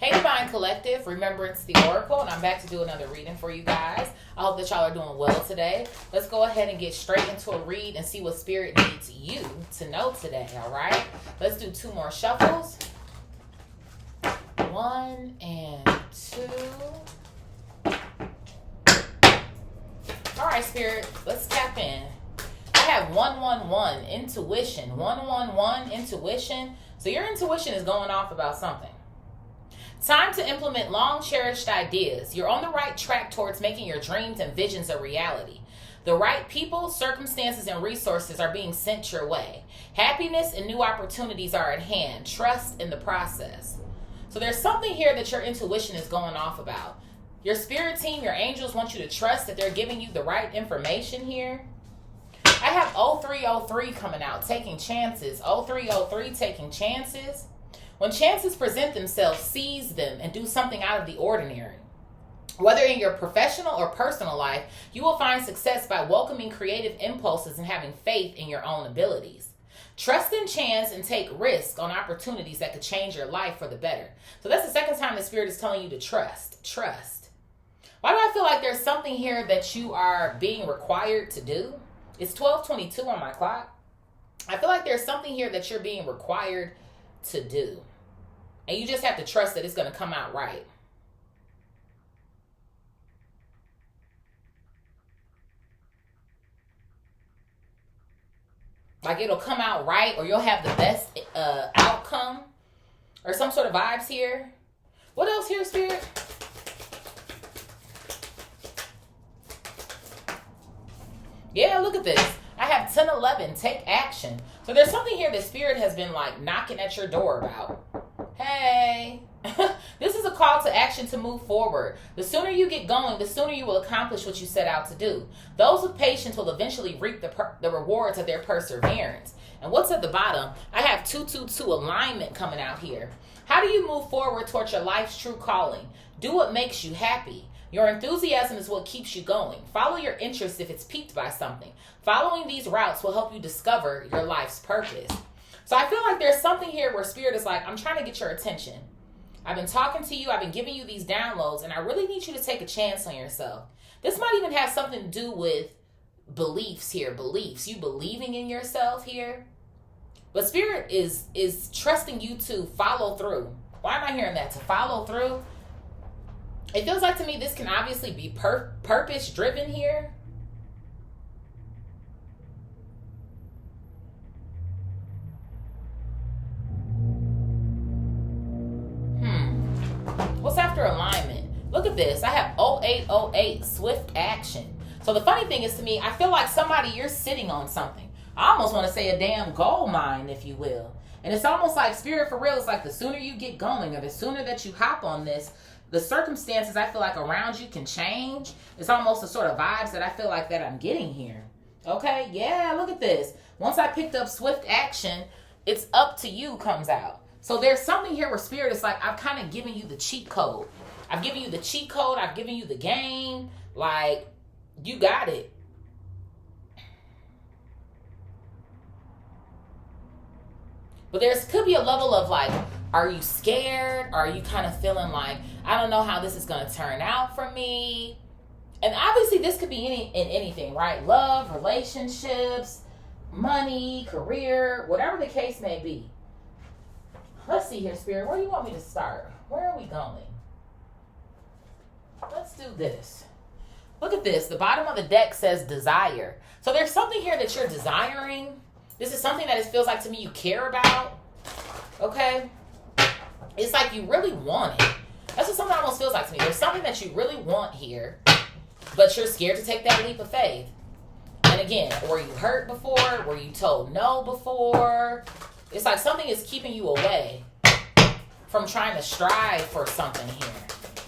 Hey Divine Collective, Remembrance the Oracle, and I'm back to do another reading for you guys. I hope that y'all are doing well today. Let's go ahead and get straight into a read and see what Spirit needs you to know today, all right? Let's do 2 more shuffles. 1 and 2. All right, Spirit, let's tap in. I have 111, intuition. 111, intuition. So your intuition is going off about something. Time to implement long-cherished ideas. You're on the right track towards making your dreams and visions a reality. The right people, circumstances, and resources are being sent your way. Happiness and new opportunities are at hand. Trust in the process. So there's something here that your intuition is going off about. Your spirit team, your angels want you to trust that they're giving you the right information here. I have 0303 coming out, taking chances. 0303, taking chances. When chances present themselves, seize them and do something out of the ordinary. Whether in your professional or personal life, you will find success by welcoming creative impulses and having faith in your own abilities. Trust in chance and take risks on opportunities that could change your life for the better. So that's the second time the Spirit is telling you to trust. Trust. Why do I feel like there's something here that you are being required to do? It's 12:22 on my clock. I feel like there's something here that you're being required to do. And you just have to trust that it's going to come out right. Like it'll come out right, or you'll have the best outcome, or some sort of vibes here. What else here, Spirit? Yeah, look at this. I have 1011, take action. So there's something here that Spirit has been like knocking at your door about. Hey, this is a call to action to move forward. The sooner you get going, the sooner you will accomplish what you set out to do. Those with patience will eventually reap the rewards of their perseverance. And what's at the bottom? I have 222, alignment coming out here. How do you move forward towards your life's true calling? Do what makes you happy. Your enthusiasm is what keeps you going. Follow your interest if it's piqued by something. Following these routes will help you discover your life's purpose. So I feel like there's something here where Spirit is like, I'm trying to get your attention. I've been talking to you. I've been giving you these downloads, and I really need you to take a chance on yourself. This might even have something to do with beliefs here. Beliefs. You believing in yourself here. But Spirit is trusting you to follow through. Why am I hearing that? To follow through? It feels like to me this can obviously be purpose-driven here. What's after alignment? Look at this. I have 0808, swift action. So the funny thing is to me, I feel like somebody, you're sitting on something. I almost want to say a damn gold mine, if you will. And it's almost like Spirit for real. It's like the sooner you get going or the sooner that you hop on this, the circumstances I feel like around you can change. It's almost the sort of vibes that I feel like that I'm getting here. Okay, yeah, look at this. Once I picked up swift action, it's up to you comes out. So there's something here where Spirit is like, I've kind of given you the cheat code. I've given you the cheat code. I've given you the game. Like, you got it. But could be a level of like, are you scared? Are you kind of feeling like, I don't know how this is going to turn out for me? And obviously this could be in anything, right? Love, relationships, money, career, whatever the case may be. Let's see here, Spirit. Where do you want me to start? Where are we going? Let's do this. Look at this. The bottom of the deck says desire. So there's something here that you're desiring. This is something that it feels like to me you care about. Okay? It's like you really want it. That's what something almost feels like to me. There's something that you really want here, but you're scared to take that leap of faith. And again, were you hurt before? Were you told no before? It's like something is keeping you away from trying to strive for something here.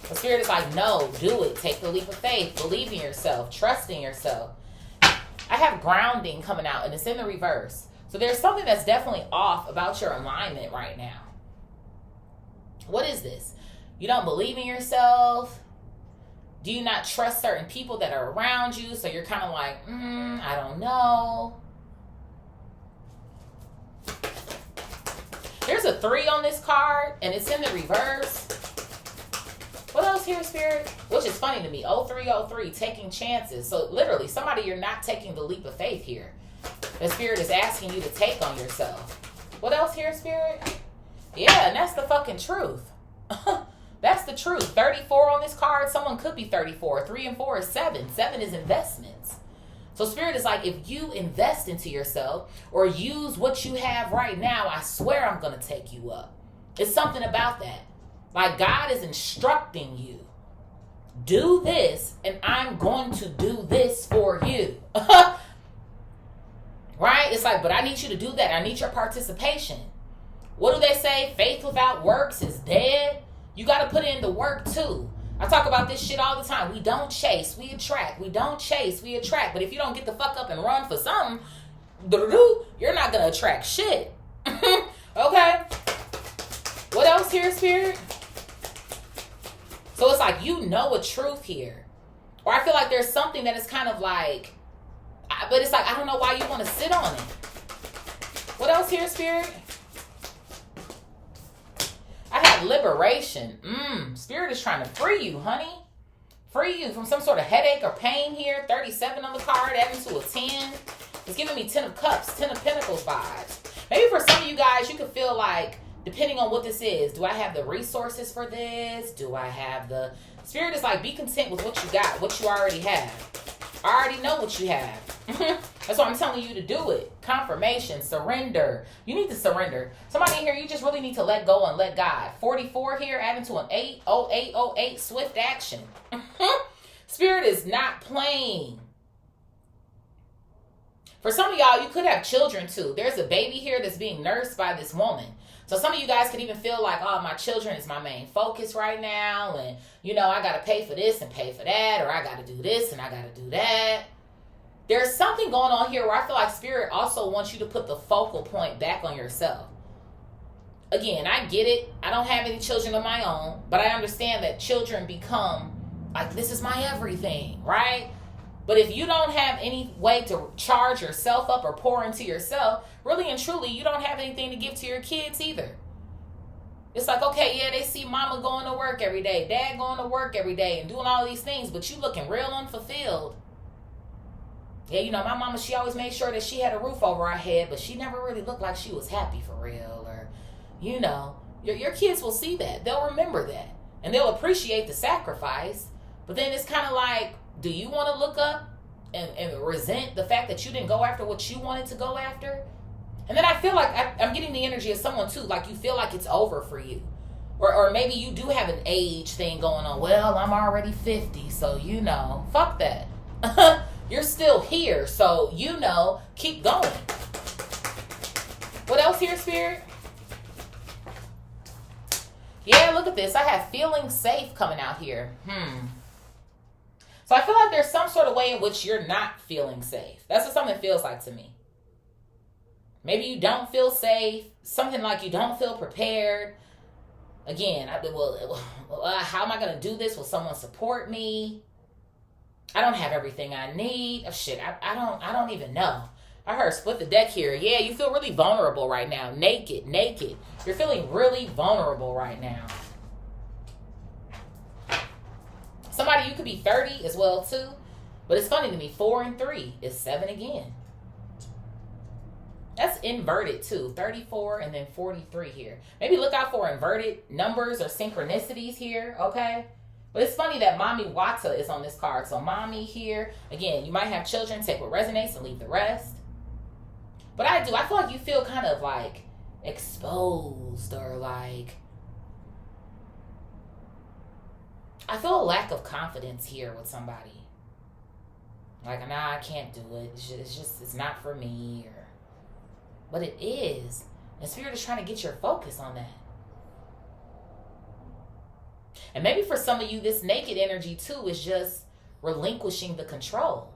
The Spirit is like, no, do it. Take the leap of faith. Believe in yourself. Trust in yourself. I have grounding coming out, and it's in the reverse. So there's something that's definitely off about your alignment right now. What is this? You don't believe in yourself? Do you not trust certain people that are around you? So you're kind of like, I don't know. There's a 3 on this card, and it's in the reverse. here, Spirit? Which is funny to me. 0303, taking chances. So literally, somebody you're not taking the leap of faith here. The Spirit is asking you to take on yourself. What else here, Spirit? Yeah, and that's the fucking truth. That's the truth. 34 on this card. Someone could be 34. 3 and 4 is 7. 7 is investments. So Spirit is like, if you invest into yourself or use what you have right now, I swear I'm going to take you up. It's something about that. Like God is instructing you. Do this and I'm going to do this for you. Right? It's like, but I need you to do that. I need your participation. What do they say? Faith without works is dead. You got to put in the work too. I talk about this shit all the time. We don't chase, we attract. We don't chase, we attract. But if you don't get the fuck up and run for something, you're not going to attract shit. Okay? What else here, Spirit? So it's like you know a truth here. Or I feel like there's something that is kind of like, but it's like, I don't know why you want to sit on it. What else here, Spirit? I had liberation. Spirit is trying to free you, honey. Free you from some sort of headache or pain here. 37 on the card, adding to a 10. It's giving me 10 of cups, 10 of pentacles vibes. Maybe for some of you guys, you could feel like, depending on what this is, do I have the resources for this? Do I have the... Spirit is like, be content with what you got, what you already have. I already know what you have. That's why I'm telling you to do it. Confirmation, surrender. You need to surrender. Somebody in here, you just really need to let go and let God. 44 here, adding to an 8. 0808, swift action. Spirit is not playing. For some of y'all, you could have children too. There's a baby here that's being nursed by this woman. So some of you guys could even feel like, oh, my children is my main focus right now. And, you know, I got to pay for this and pay for that. Or I got to do this and I got to do that. There's something going on here where I feel like Spirit also wants you to put the focal point back on yourself. Again, I get it. I don't have any children of my own. But I understand that children become like, this is my everything, right? But if you don't have any way to charge yourself up or pour into yourself, really and truly, you don't have anything to give to your kids either. It's like, okay, yeah, they see mama going to work every day, dad going to work every day and doing all these things, but you looking real unfulfilled. Yeah, you know, my mama, she always made sure that she had a roof over her head, but she never really looked like she was happy for real. Or, you know, your kids will see that. They'll remember that. And they'll appreciate the sacrifice. But then it's kind of like, do you want to look up and resent the fact that you didn't go after what you wanted to go after? And then I feel like I'm getting the energy of someone too, like you feel like it's over for you. Or maybe you do have an age thing going on. Well, I'm already 50, so you know, fuck that. You're still here, so you know, keep going. What else here, Spirit? Yeah, look at this. I have feeling safe coming out here. So I feel like there's some sort of way in which you're not feeling safe. That's what something feels like to me. Maybe you don't feel safe. Something like you don't feel prepared. Again, how am I going to do this? Will someone support me? I don't have everything I need. Oh, shit, I don't even know. I heard split the deck here. Yeah, you feel really vulnerable right now. Naked. You're feeling really vulnerable right now. Somebody, you could be 30 as well too. But it's funny to me, 4 and 3 is 7 again. That's inverted too. 34 and then 43 here. Maybe look out for inverted numbers or synchronicities here, okay? But it's funny that Mommy Wata is on this card. So Mommy here. Again, you might have children. Take what resonates and leave the rest. But I feel like you feel kind of like exposed or like... I feel a lack of confidence here with somebody. Like, nah, I can't do it. It's not for me. But it is. And Spirit is trying to get your focus on that. And maybe for some of you, this naked energy too is just relinquishing the control.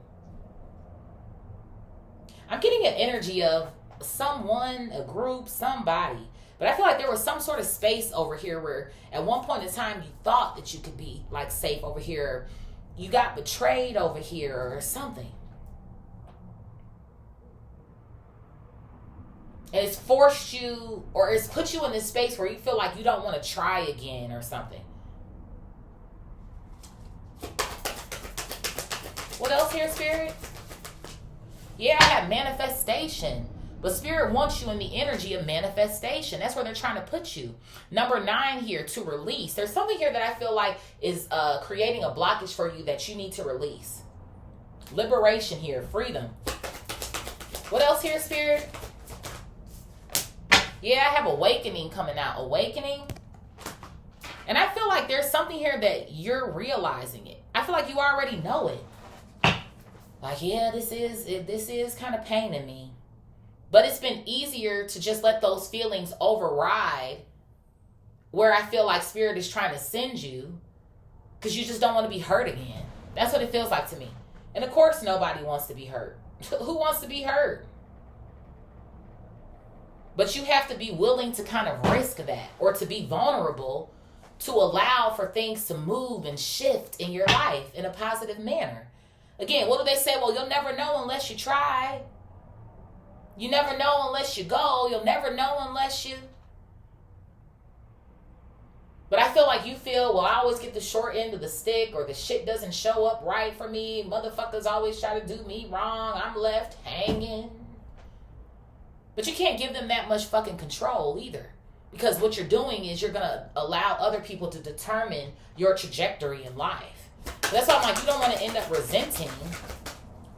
I'm getting an energy of someone, a group, somebody. But I feel like there was some sort of space over here where at one point in time you thought that you could be like safe over here. You got betrayed over here or something. And it's forced you, or it's put you in this space where you feel like you don't want to try again or something. What else here, Spirit? Yeah, I have manifestation. But Spirit wants you in the energy of manifestation. That's where they're trying to put you. Number 9 here, to release. There's something here that I feel like is creating a blockage for you that you need to release. Liberation here, freedom. What else here, Spirit? Yeah, I have awakening coming out. Awakening. And I feel like there's something here that you're realizing it. I feel like you already know it. Like, yeah, this is kind of paining me. But it's been easier to just let those feelings override where I feel like Spirit is trying to send you because you just don't want to be hurt again. That's what it feels like to me. And of course, nobody wants to be hurt. Who wants to be hurt? But you have to be willing to kind of risk that or to be vulnerable to allow for things to move and shift in your life in a positive manner. Again, what do they say? Well, you'll never know unless you try. You never know unless you go. You'll never know unless you... But I feel like you feel, well, I always get the short end of the stick, or the shit doesn't show up right for me. Motherfuckers always try to do me wrong. I'm left hanging. But you can't give them that much fucking control either. Because what you're doing is you're going to allow other people to determine your trajectory in life. So that's why I'm like, you don't want to end up resenting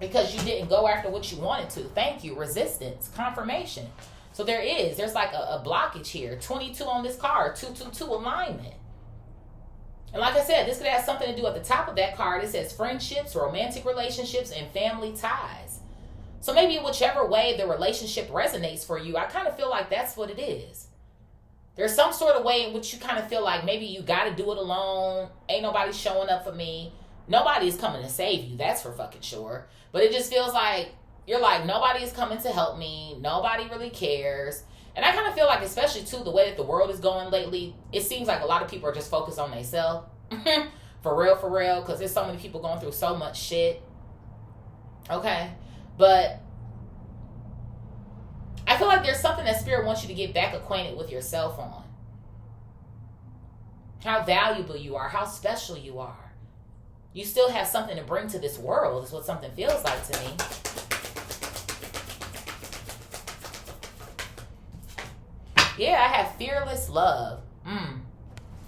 because you didn't go after what you wanted to. Thank you. Resistance. Confirmation. So there's like a blockage here. 22 on this card. 222 alignment. And like I said, this could have something to do at the top of that card. It says friendships, romantic relationships, and family ties. So maybe whichever way the relationship resonates for you, I kind of feel like that's what it is. There's some sort of way in which you kind of feel like maybe you got to do it alone. Ain't nobody showing up for me. Nobody's coming to save you. That's for fucking sure. But it just feels like you're like, nobody is coming to help me. Nobody really cares. And I kind of feel like, especially too, the way that the world is going lately, it seems like a lot of people are just focused on themselves. For real. Because there's so many people going through so much shit. Okay. But I feel like there's something that Spirit wants you to get back acquainted with yourself on. How valuable you are. How special you are. You still have something to bring to this world is what something feels like to me. Yeah, I have fearless love.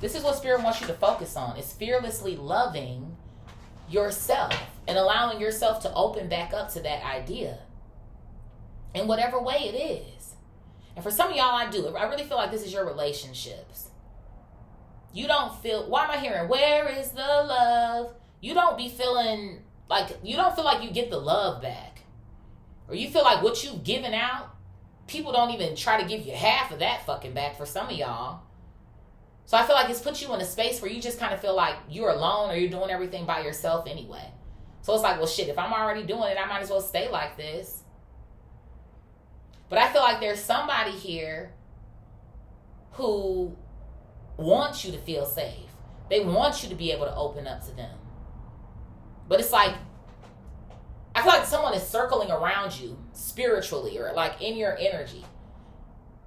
This is what Spirit wants you to focus on. It's fearlessly loving yourself and allowing yourself to open back up to that idea in whatever way it is. And for some of y'all, I really feel like this is your relationships. You don't feel, why am I hearing, where is the love? You don't feel like you get the love back. Or you feel like what you've given out, people don't even try to give you half of that fucking back for some of y'all. So I feel like it's put you in a space where you just kind of feel like you're alone or you're doing everything by yourself anyway. So it's like, well, shit, if I'm already doing it, I might as well stay like this. But I feel like there's somebody here who wants you to feel safe. They want you to be able to open up to them. But it's like, I feel like someone is circling around you spiritually or like in your energy.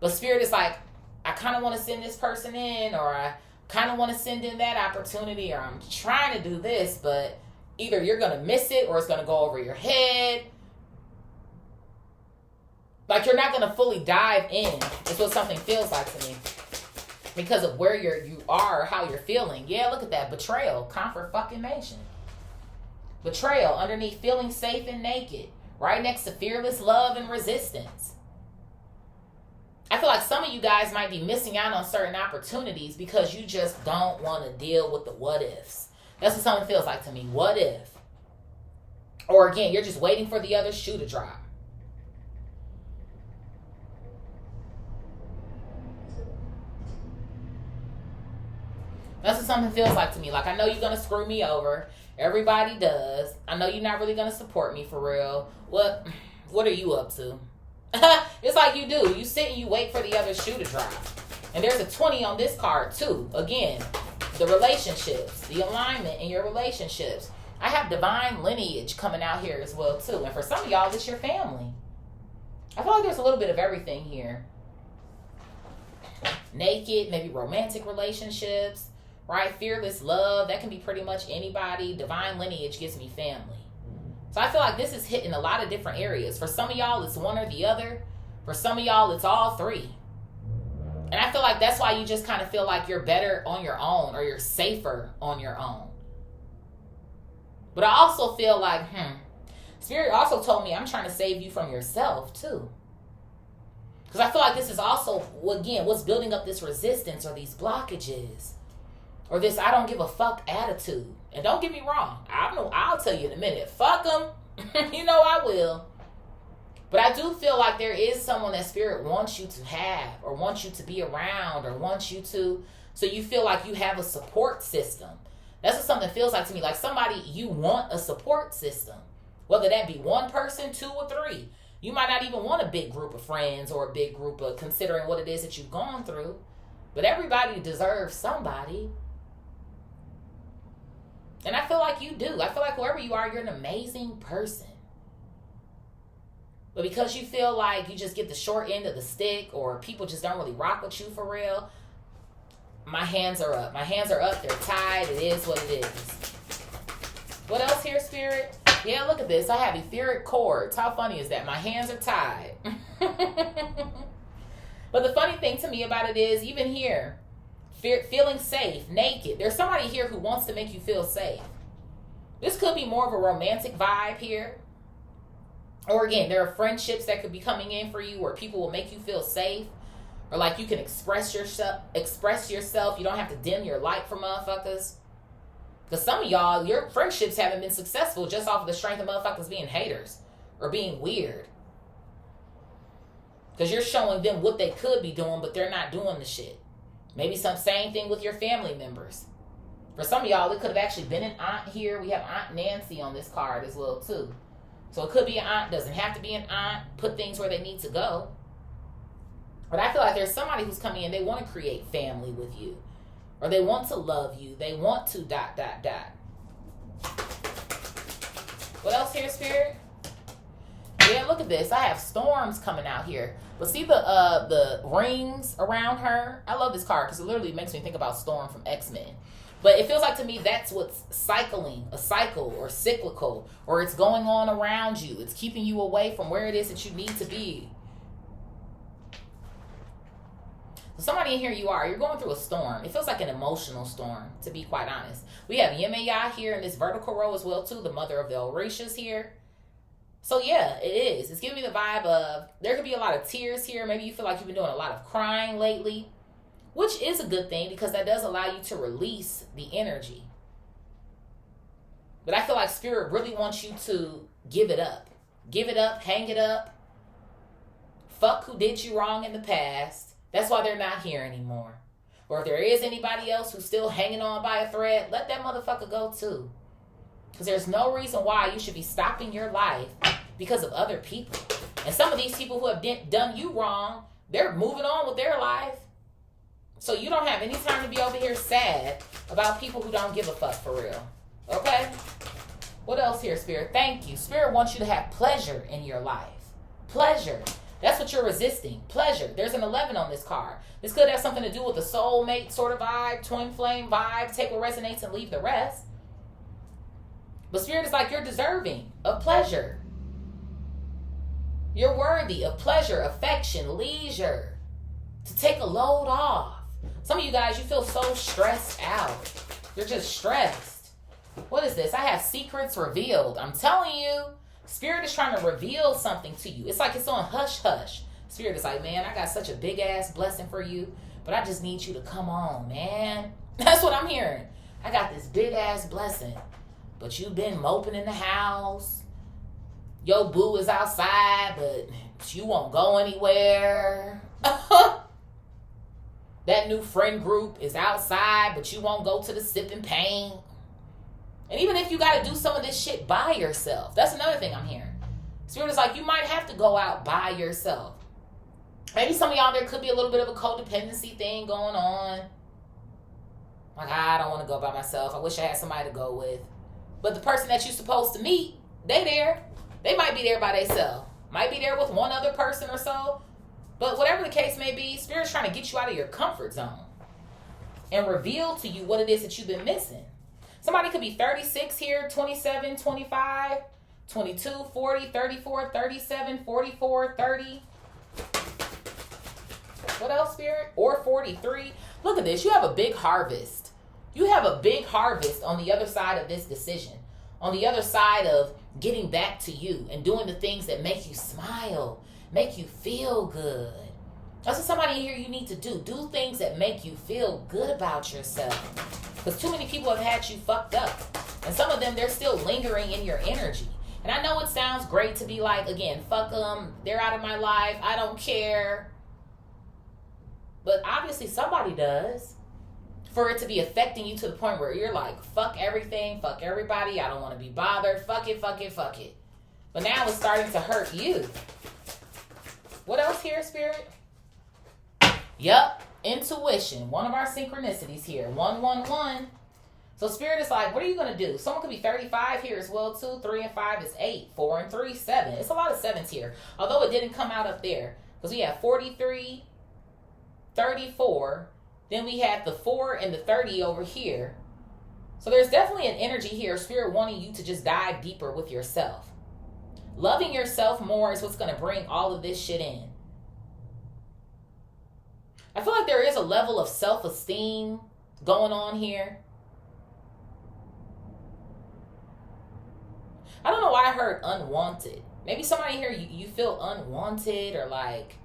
But Spirit is like, I kind of want to send this person in, or I kind of want to send in that opportunity, or I'm trying to do this, but either you're going to miss it or it's going to go over your head. Like you're not going to fully dive in. It's what something feels like to me. Because of where you are, how you're feeling. Yeah, look at that. Betrayal. Confirmation. Betrayal underneath feeling safe and naked. Right next to fearless love and resistance. I feel like some of you guys might be missing out on certain opportunities because you just don't want to deal with the what ifs. That's what something feels like to me. What if? Or again, you're just waiting for the other shoe to drop. That's what something feels like to me. Like, I know you're going to screw me over. Everybody does. I know you're not really going to support me for real. What are you up to? It's like you do. You sit and you wait for the other shoe to drop. And there's a 20 on this card too. Again, the relationships, the alignment in your relationships. I have divine lineage coming out here as well too. And for some of y'all, it's your family. I feel like there's a little bit of everything here. Naked, maybe romantic relationships, right? Fearless love. That can be pretty much anybody. Divine lineage gives me family. So I feel like this is hitting a lot of different areas. For some of y'all, it's one or the other. For some of y'all, it's all three. And I feel like that's why you just kind of feel like you're better on your own, or you're safer on your own. But I also feel like, Spirit also told me I'm trying to save you from yourself too. Because I feel like this is also, again, what's building up this resistance or these blockages. Or this I don't give a fuck attitude. And don't get me wrong. I'll tell you in a minute. Fuck them. You know I will. But I do feel like there is someone that Spirit wants you to have, or wants you to be around, or wants you to, so you feel like you have a support system. That's what something feels like to me. Like somebody, you want a support system. Whether that be one person, two, or three. You might not even want a big group of friends or a big group of, considering what it is that you've gone through. But everybody deserves somebody. And I feel like you do. I feel like whoever you are, you're an amazing person. But because you feel like you just get the short end of the stick, or people just don't really rock with you for real, my hands are up. My hands are up. They're tied. It is what it is. What else here, Spirit? Yeah, look at this. I have etheric cords. How funny is that? My hands are tied. But the funny thing to me about it is, even here, feeling safe, naked. There's somebody here who wants to make you feel safe. This could be more of a romantic vibe here. Or again, there are friendships that could be coming in for you where people will make you feel safe. Or like you can express yourself. You don't have to dim your light for motherfuckers. Because some of y'all, your friendships haven't been successful just off of the strength of motherfuckers being haters. Or being weird. Because you're showing them what they could be doing, but they're not doing the shit. Maybe some same thing with your family members. For some of y'all, it could have actually been an aunt here. We have Aunt Nancy on this card as well too. So it could be an aunt. Doesn't have to be an aunt. Put things where they need to go. But I feel like there's somebody who's coming in. They want to create family with you. Or they want to love you. They want to ... What else here, Spirit? Yeah, look at this. I have storms coming out here. But see the rings around her? I love this card because it literally makes me think about Storm from X-Men. But it feels like to me that's what's cycling, a cycle or cyclical, or it's going on around you. It's keeping you away from where it is that you need to be. So somebody in here you're going through a storm. It feels like an emotional storm, to be quite honest. We have Yemaya here in this vertical row as well too, the mother of the Orishas here. So yeah, it is. It's giving me the vibe of, there could be a lot of tears here. Maybe you feel like you've been doing a lot of crying lately, which is a good thing because that does allow you to release the energy. But I feel like Spirit really wants you to give it up. Give it up, hang it up. Fuck who did you wrong in the past. That's why they're not here anymore. Or if there is anybody else who's still hanging on by a thread, let that motherfucker go too. Because there's no reason why you should be stopping your life because of other people. And some of these people who have done you wrong, they're moving on with their life. So you don't have any time to be over here sad about people who don't give a fuck for real. Okay? What else here, Spirit? Thank you. Spirit wants you to have pleasure in your life. Pleasure. That's what you're resisting. Pleasure. There's an 11 on this card. This could have something to do with the soulmate sort of vibe, twin flame vibe. Take what resonates and leave the rest. But Spirit is like, you're deserving of pleasure. You're worthy of pleasure, affection, leisure. To take a load off. Some of you guys, you feel so stressed out. You're just stressed. What is this? I have secrets revealed. I'm telling you, Spirit is trying to reveal something to you. It's like it's on hush hush. Spirit is like, man, I got such a big ass blessing for you, but I just need you to come on, man. That's what I'm hearing. I got this big ass blessing, but you've been moping in the house. Your boo is outside, but you won't go anywhere. That new friend group is outside, but you won't go to the sipping paint. And even if you got to do some of this shit by yourself, that's another thing I'm hearing. Spirit is like, you might have to go out by yourself. Maybe some of y'all, there could be a little bit of a codependency thing going on. Like, I don't want to go by myself. I wish I had somebody to go with. But the person that you're supposed to meet, they there. They might be there by themselves. Might be there with one other person or so. But whatever the case may be, Spirit's trying to get you out of your comfort zone and reveal to you what it is that you've been missing. Somebody could be 36 here, 27, 25, 22, 40, 34, 37, 44, 30. What else, Spirit? Or 43. Look at this. You have a big harvest. You have a big harvest on the other side of this decision. On the other side of getting back to you and doing the things that make you smile, make you feel good. That's what somebody here you need to do. Do things that make you feel good about yourself. Because too many people have had you fucked up. And some of them, they're still lingering in your energy. And I know it sounds great to be like, again, fuck them. They're out of my life. I don't care. But obviously somebody does. For it to be affecting you to the point where you're like, fuck everything, fuck everybody. I don't want to be bothered. Fuck it, fuck it, fuck it. But now it's starting to hurt you. What else here, Spirit? Yup. Intuition. One of our synchronicities here. 111. So Spirit is like, what are you going to do? Someone could be 35 here as well too. 3 and 5 is 8. 4 and 3, 7. It's a lot of 7s here. Although it didn't come out up there. Because we have 43, 34. Then we have the 4 and the 30 over here. So there's definitely an energy here. Spirit wanting you to just dive deeper with yourself. Loving yourself more is what's going to bring all of this shit in. I feel like there is a level of self-esteem going on here. I don't know why I heard unwanted. Maybe somebody here, you feel unwanted or like,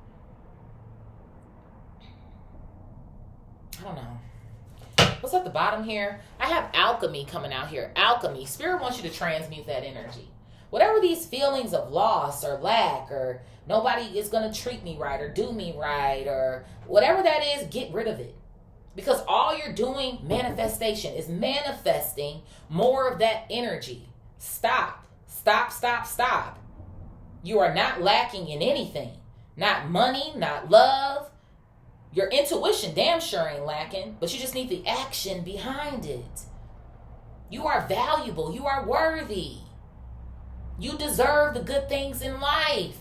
I don't know. What's at the bottom here? I have alchemy coming out here. Alchemy. Spirit wants you to transmute that energy. Whatever these feelings of loss or lack or nobody is going to treat me right or do me right or whatever that is, get rid of it. Because all you're doing, manifestation, is manifesting more of that energy. Stop. Stop, stop, stop. You are not lacking in anything. Not money, not love. Your intuition damn sure ain't lacking, but you just need the action behind it. You are valuable. You are worthy. You deserve the good things in life.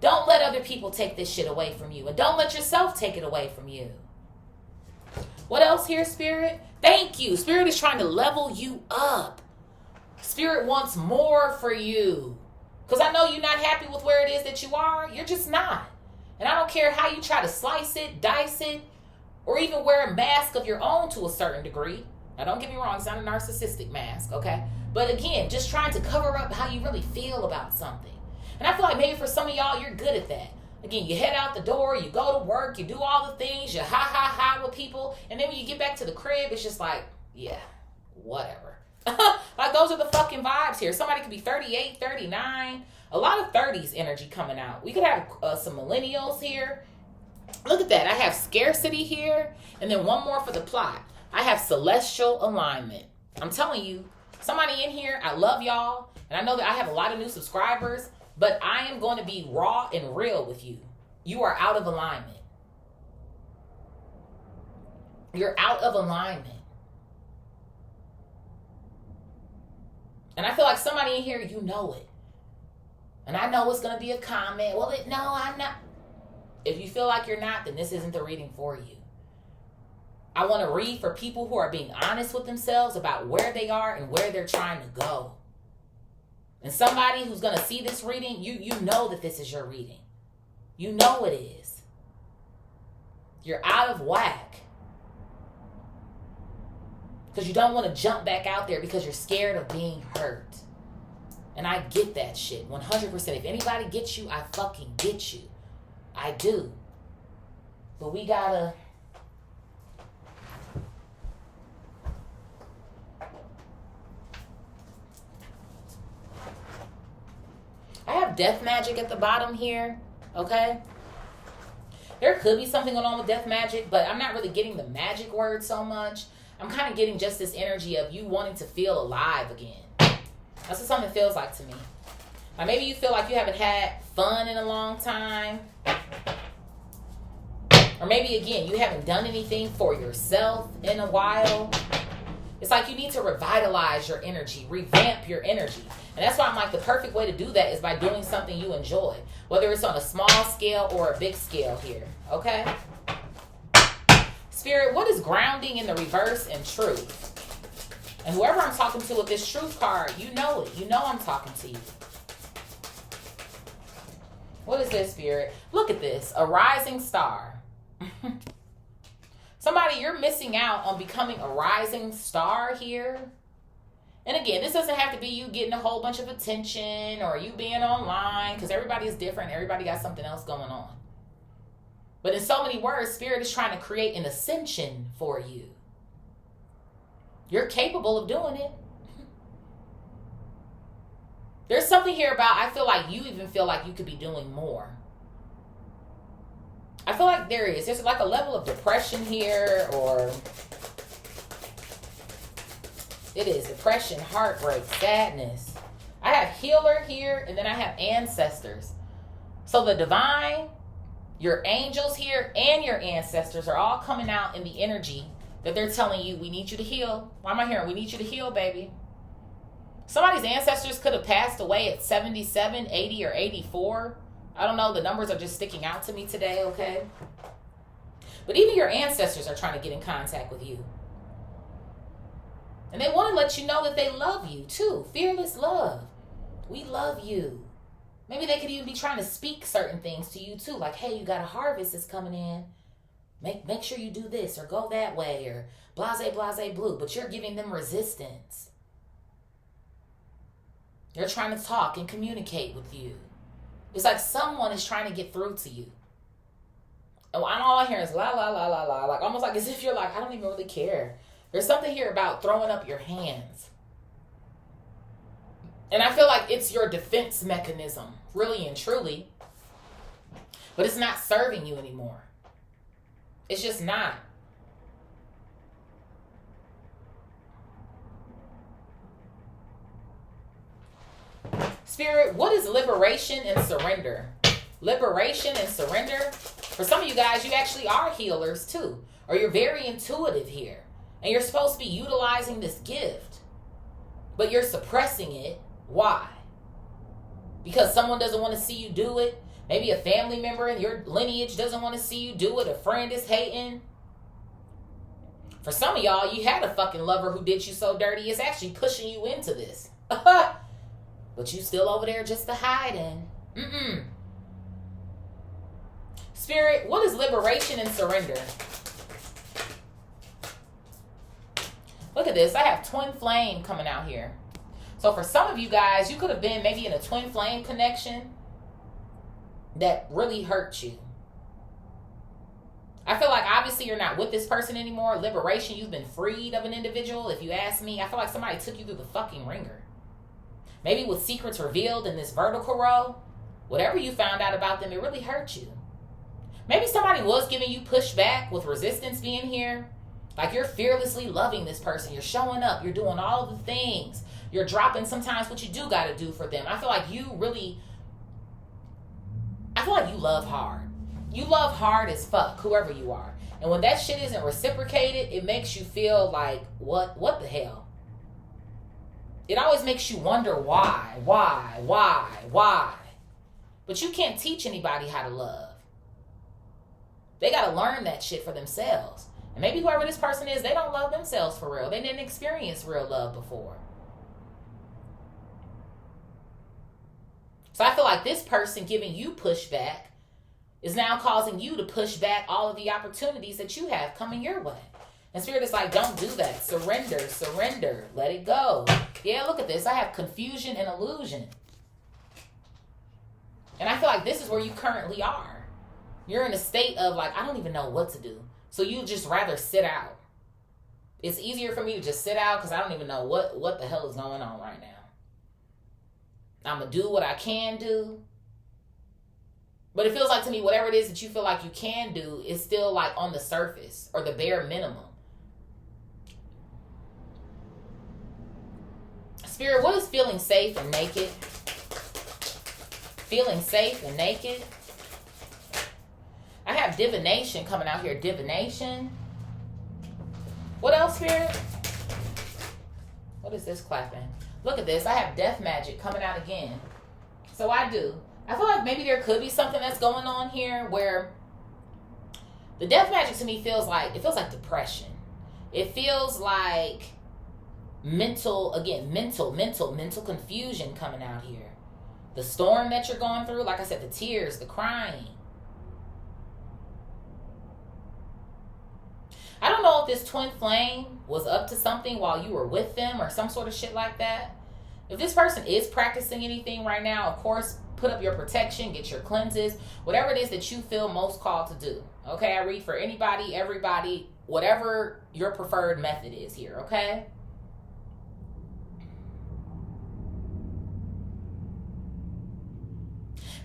Don't let other people take this shit away from you, and don't let yourself take it away from you. What else here, Spirit? Thank you. Spirit is trying to level you up. Spirit wants more for you. Because I know you're not happy with where it is that you are. You're just not. And I don't care how you try to slice it, dice it, or even wear a mask of your own to a certain degree. Now, don't get me wrong. It's not a narcissistic mask, okay? But again, just trying to cover up how you really feel about something. And I feel like maybe for some of y'all, you're good at that. Again, you head out the door, you go to work, you do all the things, you ha with people. And then when you get back to the crib, it's just like, yeah, whatever. Like those are the fucking vibes here. Somebody could be 38, 39. A lot of 30s energy coming out. We could have some millennials here. Look at that. I have scarcity here. And then one more for the plot. I have celestial alignment. I'm telling you, somebody in here, I love y'all. And I know that I have a lot of new subscribers. But I am going to be raw and real with you. You are out of alignment. You're out of alignment. And I feel like somebody in here, you know it. And I know it's going to be a comment. Well, no, I'm not. If you feel like you're not, then this isn't the reading for you. I want to read for people who are being honest with themselves about where they are and where they're trying to go. And somebody who's going to see this reading, you know that this is your reading. You know it is. You're out of whack. Because you don't want to jump back out there because you're scared of being hurt. And I get that shit 100%. If anybody gets you, I fucking get you. I do. But we gotta... I have death magic at the bottom here, okay? There could be something going on with death magic, but I'm not really getting the magic word so much. I'm kind of getting just this energy of you wanting to feel alive again. That's what something feels like to me. Like maybe you feel like you haven't had fun in a long time. Or maybe, again, you haven't done anything for yourself in a while. It's like you need to revitalize your energy, revamp your energy. And that's why I'm like, the perfect way to do that is by doing something you enjoy. Whether it's on a small scale or a big scale here. Okay? Spirit, what is grounding in the reverse and truth? And whoever I'm talking to with this truth card, you know it. You know I'm talking to you. What is this, Spirit? Look at this. A rising star. Somebody, you're missing out on becoming a rising star here. And again, this doesn't have to be you getting a whole bunch of attention or you being online, because everybody is different. Everybody got something else going on. But in so many words, Spirit is trying to create an ascension for you. You're capable of doing it. There's something here about, I feel like you even feel like you could be doing more. I feel like there's like a level of depression here, or it is depression, heartbreak, sadness. I have healer here, and then I have ancestors. So the divine, your angels here, and your ancestors are all coming out in the energy that they're telling you, we need you to heal. Why am I hearing? We need you to heal, baby. Somebody's ancestors could have passed away at 77, 80, or 84. I don't know. The numbers are just sticking out to me today, okay? But even your ancestors are trying to get in contact with you. And they want to let you know that they love you too. Fearless love. We love you. Maybe they could even be trying to speak certain things to you too. Like, hey, you got a harvest that's coming in. Make sure you do this or go that way or blase, blase, blue. But you're giving them resistance. They're trying to talk and communicate with you. It's like someone is trying to get through to you. And all I hear is la, la, la, la, la. Like almost like as if you're like, I don't even really care. There's something here about throwing up your hands. And I feel like it's your defense mechanism, really and truly. But it's not serving you anymore. It's just not. Spirit, what is liberation and surrender? Liberation and surrender. For some of you guys, you actually are healers too. Or you're very intuitive here. And you're supposed to be utilizing this gift. But you're suppressing it. Why? Because someone doesn't want to see you do it. Maybe a family member in your lineage doesn't want to see you do it. A friend is hating. For some of y'all, you had a fucking lover who did you so dirty, it's actually pushing you into this. But you still over there just to hide in. Spirit, what is liberation and surrender? Look at this. I have twin flame coming out here. So for some of you guys, you could have been maybe in a twin flame connection that really hurt you. I feel like obviously you're not with this person anymore. Liberation, you've been freed of an individual. If you ask me, I feel like somebody took you through the fucking ringer. Maybe with secrets revealed in this vertical row, whatever you found out about them, it really hurt you. Maybe somebody was giving you pushback with resistance being here. Like you're fearlessly loving this person. You're showing up. You're doing all the things. You're dropping sometimes what you do got to do for them. I feel like you love hard. You love hard as fuck, whoever you are. And when that shit isn't reciprocated, it makes you feel like, what the hell? It always makes you wonder why. But you can't teach anybody how to love. They got to learn that shit for themselves. And maybe whoever this person is, they don't love themselves for real. They didn't experience real love before. So I feel like this person giving you pushback is now causing you to push back all of the opportunities that you have coming your way. And Spirit is like, don't do that. Surrender. Let it go. Yeah, look at this. I have confusion and illusion. And I feel like this is where you currently are. You're in a state of like, I don't even know what to do. So you just rather sit out. It's easier for me to just sit out because I don't even know what the hell is going on right now. I'm going to do what I can do. But it feels like to me, whatever it is that you feel like you can do is still like on the surface or the bare minimum. Spirit, what is feeling safe and naked? Feeling safe and naked. I have divination coming out here. Divination. What else, Spirit? What is this clapping? Look at this. I have death magic coming out again. So I do. I feel like maybe there could be something that's going on here where the death magic to me feels like depression. It feels like mental confusion coming out here. The storm that you're going through, like I said, the tears, the crying. I don't know if this twin flame was up to something while you were with them or some sort of shit like that. If this person is practicing anything right now, of course, put up your protection, get your cleanses, whatever it is that you feel most called to do. Okay, I read for anybody, everybody, whatever your preferred method is here, okay?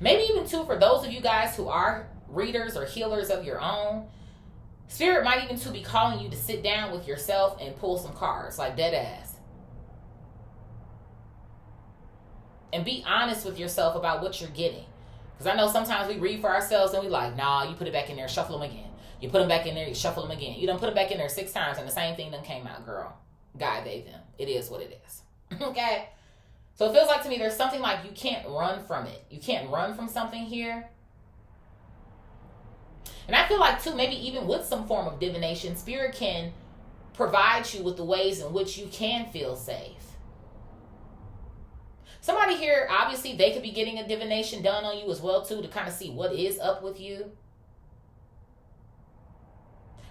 Maybe even too, for those of you guys who are readers or healers of your own, Spirit might even too be calling you to sit down with yourself and pull some cards, like dead ass. And be honest with yourself about what you're getting. Because I know sometimes we read for ourselves and we like, nah, you put it back in there, shuffle them again. You put them back in there, you shuffle them again. You done put them back in there 6 times and the same thing done came out, girl. Guy, they, them. It is what it is. Okay? So it feels like to me there's something like you can't run from it. You can't run from something here. And I feel like too, maybe even with some form of divination, Spirit can provide you with the ways in which you can feel safe. Somebody here, obviously, they could be getting a divination done on you as well too, to kind of see what is up with you.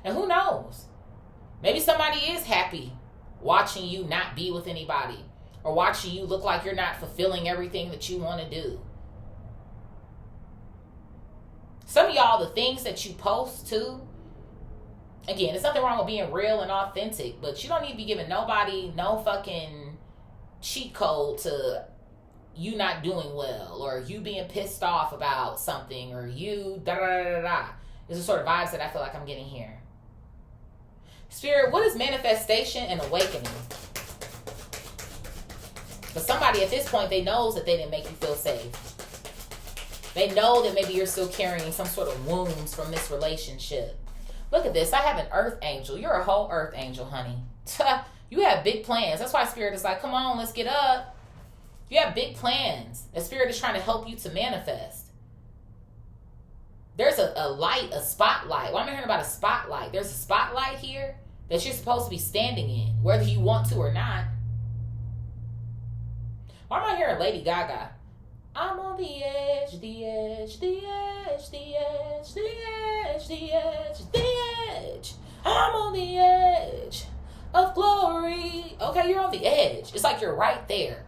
And who knows? Maybe somebody is happy watching you not be with anybody, or watching you look like you're not fulfilling everything that you want to do. Some of y'all, the things that you post too, again, there's nothing wrong with being real and authentic, but you don't need to be giving nobody no fucking cheat code to you not doing well, or you being pissed off about something, or you da da da da da. It's the sort of vibes that I feel like I'm getting here. Spirit, what is manifestation and awakening? But somebody at this point, they knows that they didn't make you feel safe. They know that maybe you're still carrying some sort of wounds from this relationship. Look at this. I have an earth angel. You're a whole earth angel, honey. You have big plans. That's why Spirit is like, come on, let's get up. You have big plans. The Spirit is trying to help you to manifest. There's a light, a spotlight. Why am I hearing about a spotlight? There's a spotlight here that you're supposed to be standing in, whether you want to or not. Why am I hearing Lady Gaga? I'm on the edge, the edge, the edge, the edge, the edge, the edge, the edge. I'm on the edge of glory. Okay, you're on the edge. It's like you're right there.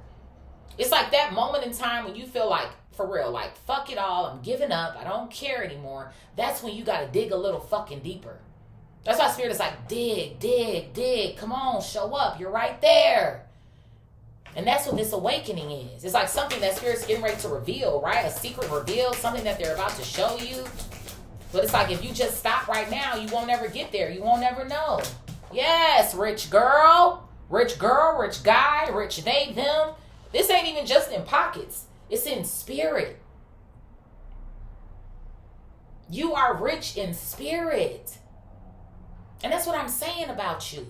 It's like that moment in time when you feel like, for real, like, fuck it all, I'm giving up, I don't care anymore. That's when you gotta dig a little fucking deeper. That's why Spirit is like, dig, dig, dig. Come on, show up. You're right there. And that's what this awakening is. It's like something that Spirit's getting ready to reveal, right? A secret reveal, something that they're about to show you. But it's like if you just stop right now, you won't ever get there. You won't ever know. Yes, rich girl, rich guy, rich they, them. This ain't even just in pockets. It's in spirit. You are rich in spirit. And that's what I'm saying about you.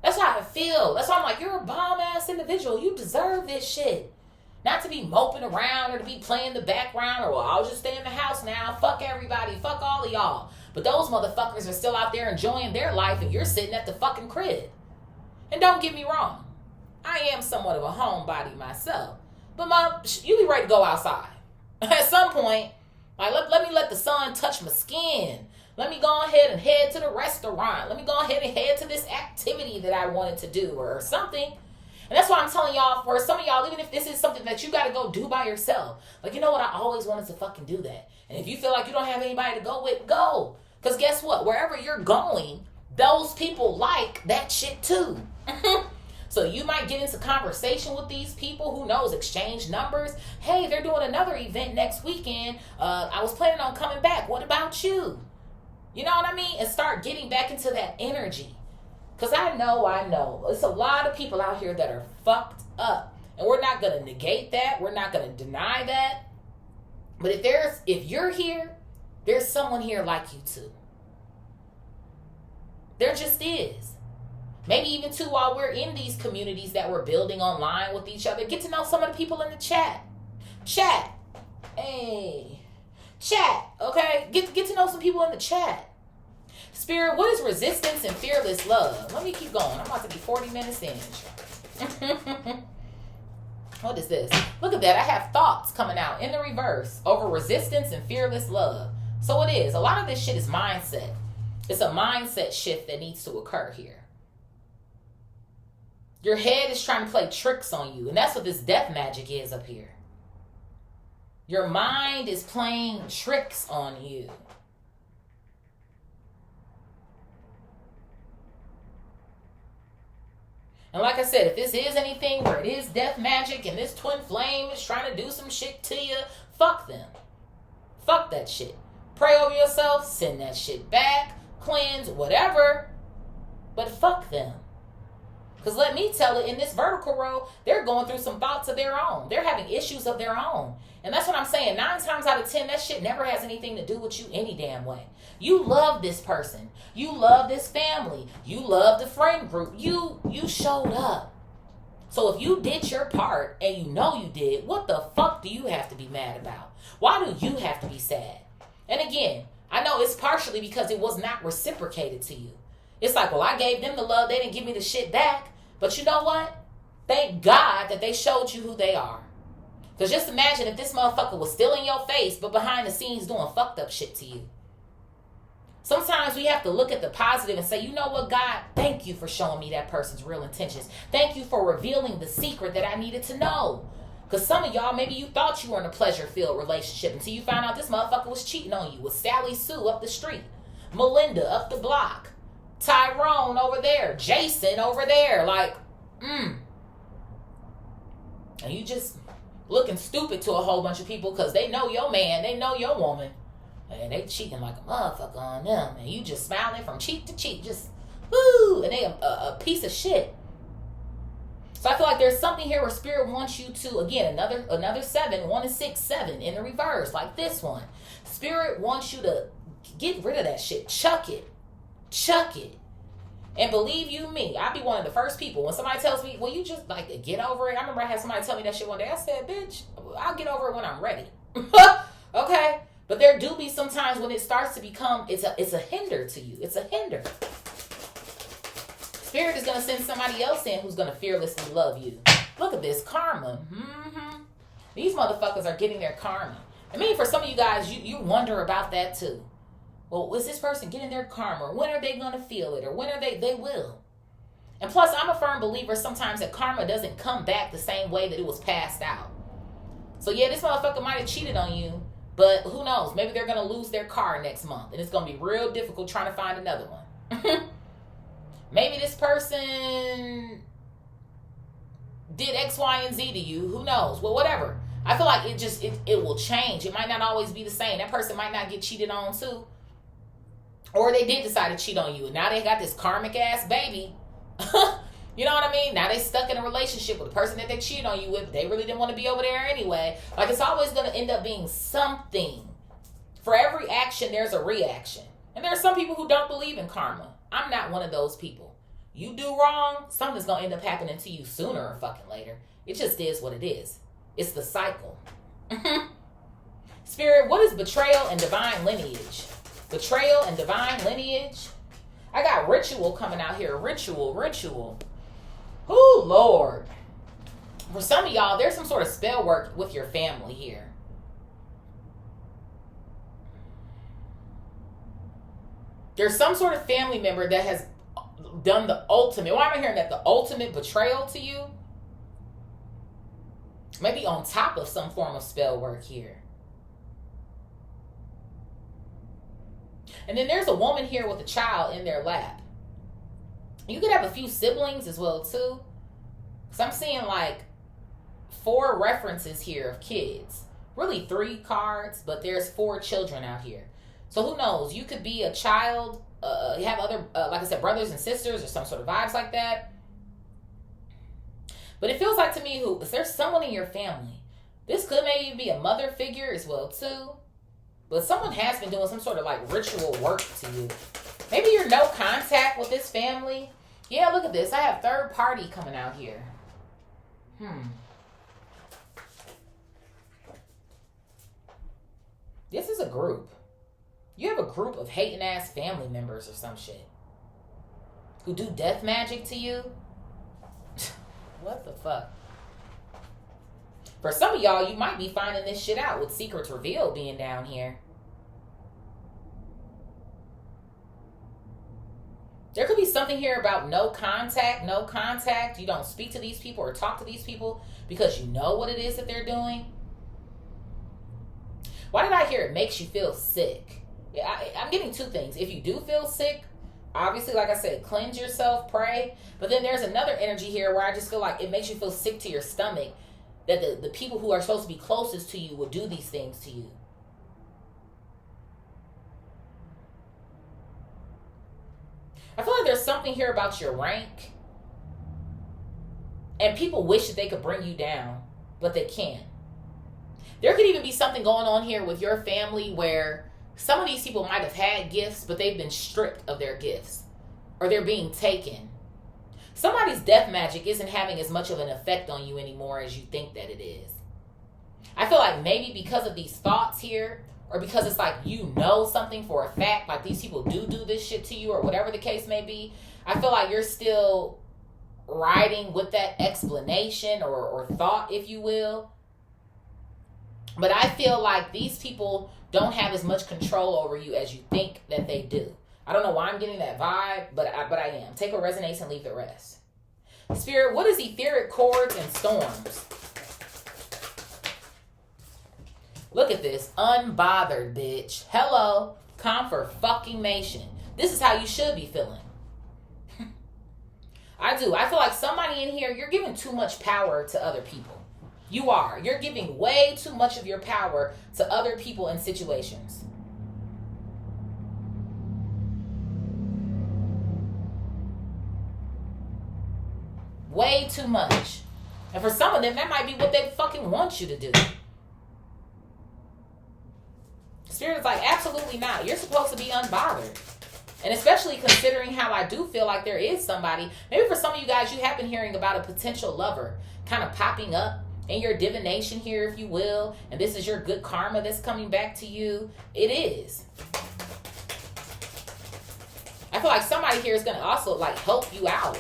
That's how I feel. That's why I'm like, you're a bomb-ass individual. You deserve this shit. Not to be moping around or to be playing the background or, well, I'll just stay in the house now. Fuck everybody. Fuck all of y'all. But those motherfuckers are still out there enjoying their life and you're sitting at the fucking crib. And don't get me wrong. I am somewhat of a homebody myself. But Mom, you be ready to go outside. At some point, like, let me let the sun touch my skin. Let me go ahead and head to the restaurant. Let me go ahead and head to this activity that I wanted to do or something. And that's why I'm telling y'all, for some of y'all, even if this is something that you got to go do by yourself. Like, you know what? I always wanted to fucking do that. And if you feel like you don't have anybody to go with, go. Because guess what? Wherever you're going, those people like that shit too. So you might get into conversation with these people, who knows, exchange numbers. Hey, they're doing another event next weekend. I was planning on coming back. What about you? You know what I mean? And start getting back into that energy. Because I know. There's a lot of people out here that are fucked up. And we're not going to negate that. We're not going to deny that. But if you're here, there's someone here like you too. There just is. Maybe even too, while we're in these communities that we're building online with each other, get to know some of the people in the chat. Hey. Chat, okay? Get to know some people in the chat. Spirit, what is resistance and fearless love? Let me keep going. I'm about to be 40 minutes in. What is this? Look at that. I have thoughts coming out in the reverse over resistance and fearless love. So it is. A lot of this shit is mindset. It's a mindset shift that needs to occur here. Your head is trying to play tricks on you. And that's what this death magic is up here. Your mind is playing tricks on you. And like I said, if this is anything where it is death magic and this twin flame is trying to do some shit to you, fuck them. Fuck that shit. Pray over yourself, send that shit back, cleanse, whatever. But fuck them. Because let me tell it, in this vertical row, they're going through some thoughts of their own. They're having issues of their own. And that's what I'm saying. 9 times out of 10, that shit never has anything to do with you any damn way. You love this person. You love this family. You love the friend group. You showed up. So if you did your part, and you know you did, what the fuck do you have to be mad about? Why do you have to be sad? And again, I know it's partially because it was not reciprocated to you. It's like, well, I gave them the love. They didn't give me the shit back. But you know what? Thank God that they showed you who they are. Because just imagine if this motherfucker was still in your face, but behind the scenes doing fucked up shit to you. Sometimes we have to look at the positive and say, you know what, God? Thank you for showing me that person's real intentions. Thank you for revealing the secret that I needed to know. Because some of y'all, maybe you thought you were in a pleasure-filled relationship until you found out this motherfucker was cheating on you with Sally Sue up the street, Melinda up the block, Tyrone over there, Jason over there, like, And you just looking stupid to a whole bunch of people because they know your man, they know your woman, and they cheating like a motherfucker on them, and you just smiling from cheek to cheek, just, woo, and they a piece of shit. So I feel like there's something here where Spirit wants you to, again, another 7, 1 and 6, 7 in the reverse, like this one. Spirit wants you to get rid of that shit. Chuck it. And believe you me, I'll be one of the first people. When somebody tells me, well, you just like get over it. I remember I had somebody tell me that shit one day. I said, bitch, I'll get over it when I'm ready. Okay? But there do be some times when it starts to become, it's a hinder to you. It's a hinder. Spirit is going to send somebody else in who's going to fearlessly love you. Look at this, karma. These motherfuckers are getting their karma. I mean, for some of you guys, you wonder about that too. Well, is this person getting their karma? When are they going to feel it? Or when are they will? And plus, I'm a firm believer sometimes that karma doesn't come back the same way that it was passed out. So yeah, this motherfucker might have cheated on you, but who knows? Maybe they're going to lose their car next month, and it's going to be real difficult trying to find another one. Maybe this person did X, Y, and Z to you. Who knows? Well, whatever. I feel like it will change. It might not always be the same. That person might not get cheated on too. Or they did decide to cheat on you, and now they got this karmic ass baby. You know what I mean? Now they stuck in a relationship with the person that they cheated on you with. They really didn't want to be over there anyway. Like, it's always going to end up being something. For every action, there's a reaction. And there are some people who don't believe in karma. I'm not one of those people. You do wrong, something's going to end up happening to you sooner or fucking later. It just is what it is. It's the cycle. Spirit, what is betrayal and divine lineage? Betrayal and divine lineage? I got ritual coming out here. Ritual. Ooh, Lord. For some of y'all, there's some sort of spell work with your family here. There's some sort of family member that has done the ultimate. Why am I hearing that? The ultimate betrayal to you? Maybe on top of some form of spell work here. And then there's a woman here with a child in their lap. You could have a few siblings as well too. So I'm seeing like 4 references here of kids. Really 3 cards, but there's 4 children out here. So who knows? You could be a child, you have other, like I said, brothers and sisters or some sort of vibes like that. But it feels like to me, if there's someone in your family, this could maybe be a mother figure as well too. But someone has been doing some sort of like ritual work to you. Maybe you're no contact with this family. Yeah, look at this. I have third party coming out here. This is a group. You have a group of hating ass family members or some shit who do death magic to you. What fuck? For some of y'all, you might be finding this shit out with secrets revealed being down here. There could be something here about no contact. You don't speak to these people or talk to these people because you know what it is that they're doing. Why did I hear it makes you feel sick? I'm getting two things. If you do feel sick, obviously, like I said, cleanse yourself, pray. But then there's another energy here where I just feel like it makes you feel sick to your stomach that the people who are supposed to be closest to you will do these things to you. I feel like there's something here about your rank. And people wish that they could bring you down, but they can't. There could even be something going on here with your family where some of these people might have had gifts, but they've been stripped of their gifts. Or they're being taken. Somebody's death magic isn't having as much of an effect on you anymore as you think that it is. I feel like maybe because of these thoughts here, or because it's like you know something for a fact, like these people do this shit to you, or whatever the case may be, I feel like you're still riding with that explanation or thought, if you will. But I feel like these people don't have as much control over you as you think that they do. I don't know why I'm getting that vibe, but I am. Take what resonates and leave the rest. Spirit, what is etheric chords and storms? Look at this. Unbothered, bitch. Hello. Confirmation. This is how you should be feeling. I do. I feel like somebody in here, you're giving too much power to other people. You are. You're giving way too much of your power to other people and situations. Way too much. And for some of them, that might be what they fucking want you to do. Spirit's like, absolutely not. You're supposed to be unbothered. And especially considering how I do feel like there is somebody, maybe for some of you guys, you have been hearing about a potential lover kind of popping up in your divination here, if you will. And this is your good karma that's coming back to you. It is. I feel like somebody here is going to also like help you out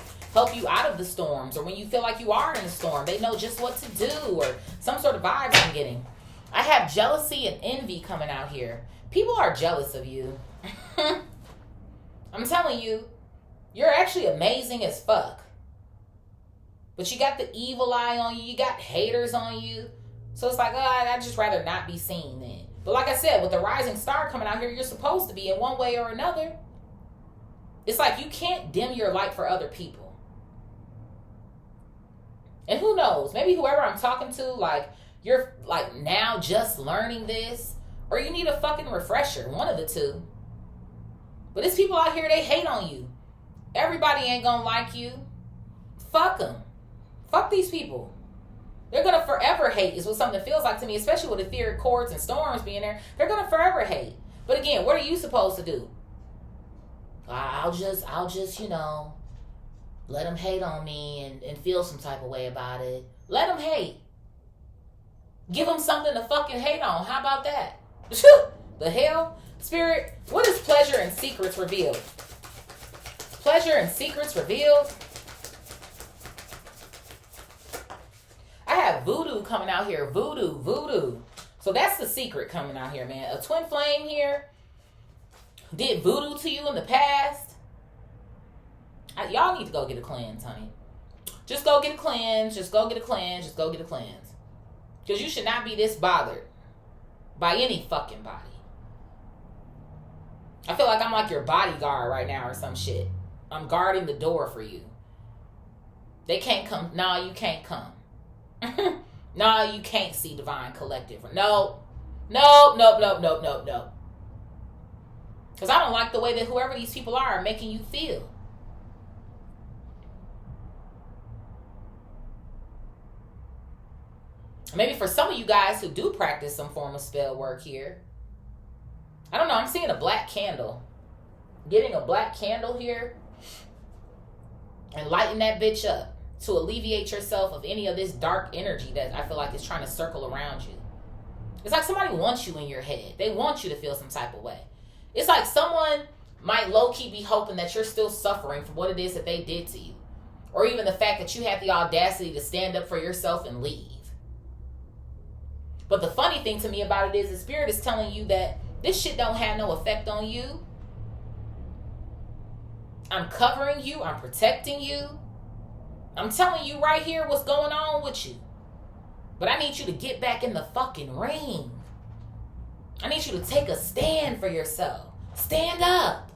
of the storms, or when you feel like you are in a storm, they know just what to do, or some sort of vibes I'm getting. I have jealousy and envy coming out here. People are jealous of you. I'm telling you, you're actually amazing as fuck. But you got the evil eye on you. You got haters on you. So it's like, I'd just rather not be seen then. But like I said, with the rising star coming out here, you're supposed to be in one way or another. It's like you can't dim your light for other people. And who knows? Maybe whoever I'm talking to, like, you're like now just learning this, or you need a fucking refresher. One of the two. But there's people out here, they hate on you. Everybody ain't gonna like you. Fuck them. Fuck these people. They're gonna forever hate is what something feels like to me, especially with etheric chords and storms being there. They're gonna forever hate. But again, what are you supposed to do? I'll just, let them hate on me and feel some type of way about it. Let them hate. Give them something to fucking hate on. How about that? The hell? Spirit, what is pleasure and secrets revealed? Pleasure and secrets revealed? I have voodoo coming out here. Voodoo. So that's the secret coming out here, man. A twin flame here did voodoo to you in the past. Y'all need to go get a cleanse, honey. Just go get a cleanse. Just go get a cleanse. Because you should not be this bothered by any fucking body. I feel like I'm like your bodyguard right now or some shit. I'm guarding the door for you. They can't come. No, you can't come. No, you can't see Divine Collective. No. Because I don't like the way that whoever these people are making you feel. Maybe for some of you guys who do practice some form of spell work here. I don't know. I'm seeing a black candle. Getting a black candle here. And lighting that bitch up. To alleviate yourself of any of this dark energy that I feel like is trying to circle around you. It's like somebody wants you in your head. They want you to feel some type of way. It's like someone might low-key be hoping that you're still suffering from what it is that they did to you. or even the fact that you had the audacity to stand up for yourself and leave. But the funny thing to me about it is the spirit is telling you that this shit don't have no effect on you. I'm covering you. I'm protecting you. I'm telling you right here what's going on with you. But I need you to get back in the fucking ring. I need you to take a stand for yourself. Stand up.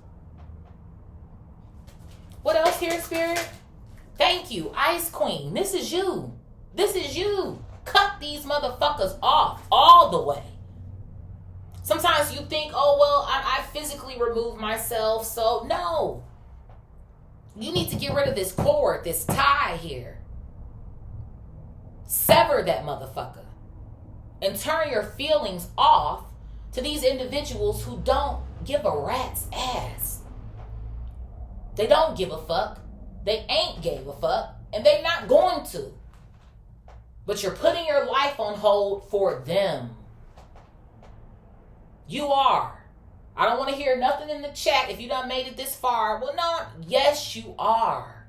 What else here, Spirit? Thank you, Ice Queen. This is you. This is you. Cut these motherfuckers off all the way. Sometimes you think, oh, well, I physically remove myself, so no. You need to get rid of this cord, this tie here. Sever that motherfucker. And turn your feelings off to these individuals who don't give a rat's ass. They don't give a fuck. They ain't gave a fuck. And they not going to. But you're putting your life on hold for them. You are. I don't want to hear nothing in the chat if you done made it this far. Well, no. Yes, you are.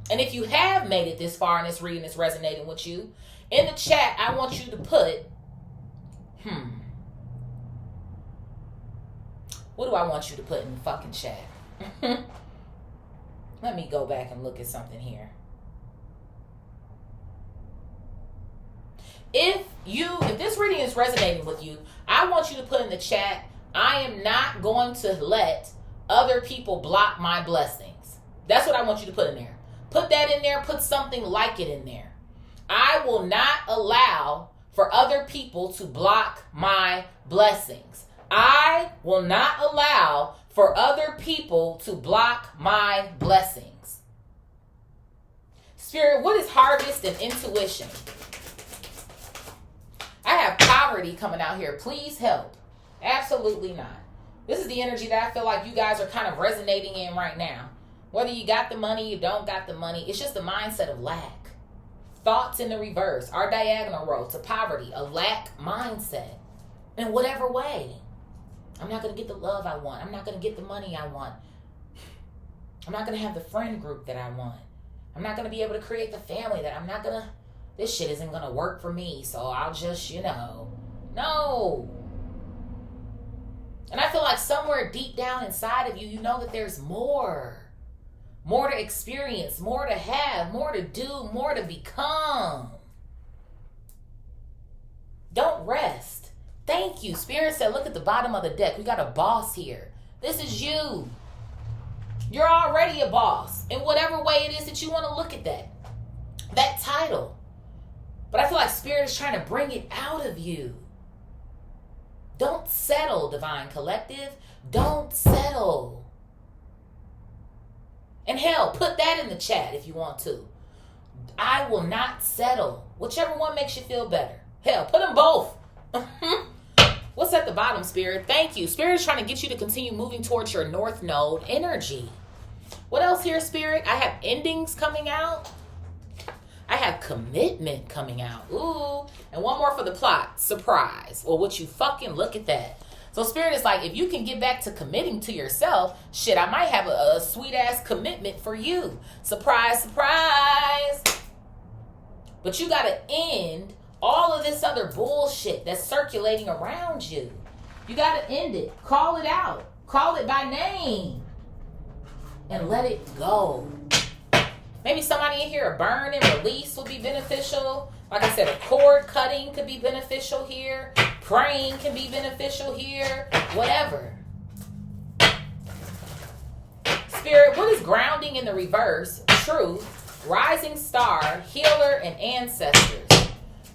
And if you have made it this far and this reading is resonating with you, in the chat, I want you to put, what do I want you to put in the fucking chat? Let me go back and look at something here. If this reading is resonating with you, I want you to put in the chat, I am not going to let other people block my blessings. That's what I want you to put in there. Put that in there. Put something like it in there. I will not allow for other people to block my blessings. I will not allow for other people to block my blessings. Spirit, what is harvest and intuition? I have poverty coming out here. Please help. Absolutely not. This is the energy that I feel like you guys are kind of resonating in right now. Whether you got the money, you don't got the money, it's just a mindset of lack. Thoughts in the reverse, our diagonal road to poverty, a lack mindset. In whatever way. I'm not going to get the love I want. I'm not going to get the money I want. I'm not going to have the friend group that I want. I'm not going to be able to create the family that I'm not going to. This shit isn't going to work for me, so I'll just, no. And I feel like somewhere deep down inside of you, you know that there's more. More to experience, more to have, more to do, more to become. Don't rest. Thank you. Spirit said, look at the bottom of the deck. We got a boss here. This is you. You're already a boss. In whatever way it is that you want to look at that title. But I feel like Spirit is trying to bring it out of you. Don't settle, Divine Collective. Don't settle. And hell, put that in the chat if you want to. I will not settle. Whichever one makes you feel better. Hell, put them both. What's at the bottom, Spirit? Thank you. Spirit is trying to get you to continue moving towards your North Node energy. What else here, Spirit? I have endings coming out. I have commitment coming out. Ooh. And one more for the plot. Surprise. Well, would you fucking look at that? So Spirit is like, if you can get back to committing to yourself, shit, I might have a sweet-ass commitment for you. Surprise, surprise. But you got to end all of this other bullshit that's circulating around you. You got to end it. Call it out. Call it by name. And let it go. Maybe somebody in here, a burn and release would be beneficial. Like I said, a cord cutting could be beneficial here. Praying can be beneficial here. Whatever. Spirit, what is grounding in the reverse? Truth, rising star, healer, and ancestors.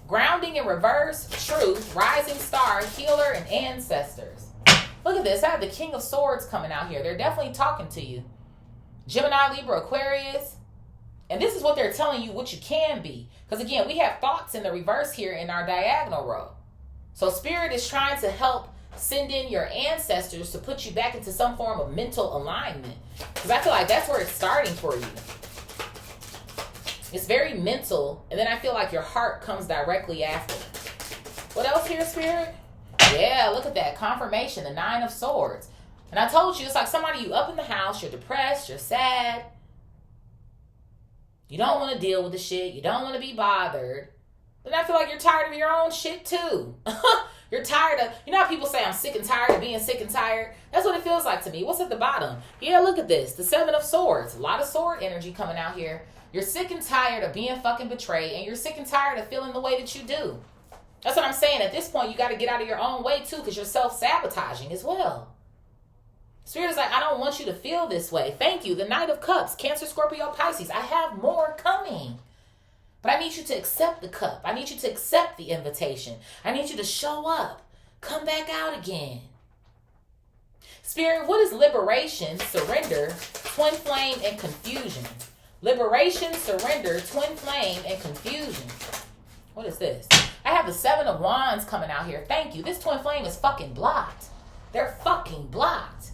Grounding in reverse, truth, rising star, healer, and ancestors. Look at this. I have the King of Swords coming out here. They're definitely talking to you. Gemini, Libra, Aquarius. And this is what they're telling you what you can be. Because again, we have thoughts in the reverse here in our diagonal row. So Spirit is trying to help send in your ancestors to put you back into some form of mental alignment. Because I feel like that's where it's starting for you. It's very mental. And then I feel like your heart comes directly after. What else here, Spirit? Yeah, look at that. Confirmation, the 9 of Swords. And I told you, it's like somebody you up in the house, you're depressed, you're sad. You don't want to deal with the shit. You don't want to be bothered. Then I feel like you're tired of your own shit too. You're tired of, you know how people say I'm sick and tired of being sick and tired? That's what it feels like to me. What's at the bottom? Yeah, look at this. The 7 of Swords. A lot of sword energy coming out here. You're sick and tired of being fucking betrayed, and you're sick and tired of feeling the way that you do. That's what I'm saying. At this point, you got to get out of your own way too, because you're self-sabotaging as well. Spirit is like, I don't want you to feel this way. Thank you. The Knight of Cups. Cancer, Scorpio, Pisces. I have more coming. But I need you to accept the cup. I need you to accept the invitation. I need you to show up. Come back out again. Spirit, what is liberation, surrender, twin flame, and confusion? Liberation, surrender, twin flame, and confusion. What is this? I have the 7 of Wands coming out here. Thank you. This twin flame is fucking blocked. They're fucking blocked.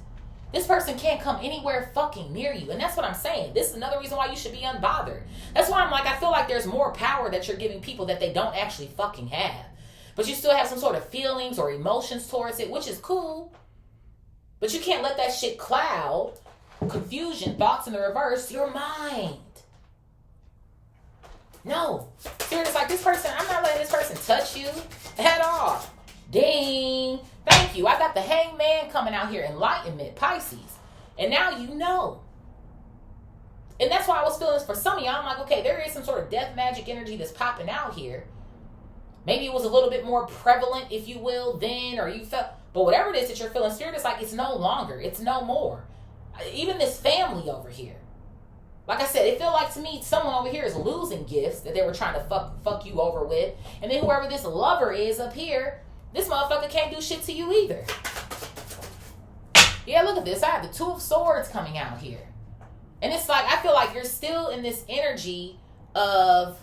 This person can't come anywhere fucking near you. And that's what I'm saying. This is another reason why you should be unbothered. That's why I'm like, I feel like there's more power that you're giving people that they don't actually fucking have. But you still have some sort of feelings or emotions towards it, which is cool. But you can't let that shit cloud, confusion, thoughts in the reverse, your mind. No. Spirit is like, this person, I'm not letting this person touch you at all. Ding. Thank you. I got the Hangman coming out here. Enlightenment, Pisces. And now you know. And that's why I was feeling this for some of y'all. I'm like, okay, there is some sort of death magic energy that's popping out here. Maybe it was a little bit more prevalent, if you will, then, or you felt, but whatever it is that you're feeling, Spirit is like, it's no longer. It's no more. Even this family over here. Like I said, it felt like to me, someone over here is losing gifts that they were trying to fuck you over with. And then whoever this lover is up here, this motherfucker can't do shit to you either. Yeah, look at this. I have the 2 of Swords coming out here. And it's like, I feel like you're still in this energy of,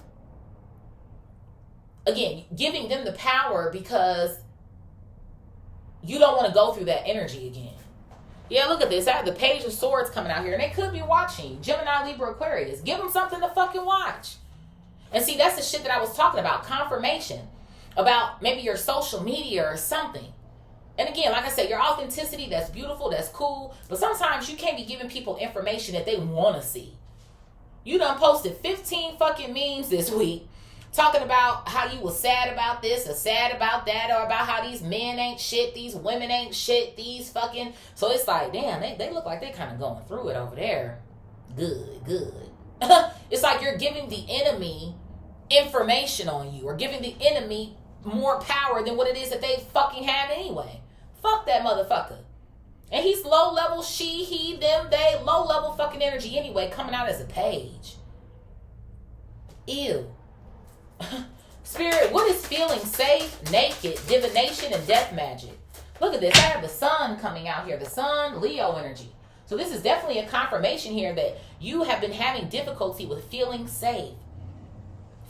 again, giving them the power because you don't want to go through that energy again. Yeah, look at this. I have the Page of Swords coming out here. And they could be watching. Gemini, Libra, Aquarius. Give them something to fucking watch. And see, that's the shit that I was talking about. Confirmation. About maybe your social media or something. And again, like I said, your authenticity, that's beautiful, that's cool. But sometimes you can't be giving people information that they want to see. You done posted 15 fucking memes this week talking about how you was sad about this or sad about that, or about how these men ain't shit, these women ain't shit, these fucking... So it's like, damn, they look like they kind of going through it over there. Good. It's like you're giving the enemy information on you, or giving the enemy more power than what it is that they fucking have anyway. Fuck that motherfucker. And he's low level, she, he, them, they, low level fucking energy anyway, coming out as a page. Ew. Spirit, what is feeling safe, naked, divination, and death magic? Look at this. I have the Sun coming out here. The Sun, Leo energy. So this is definitely a confirmation here that you have been having difficulty with feeling safe,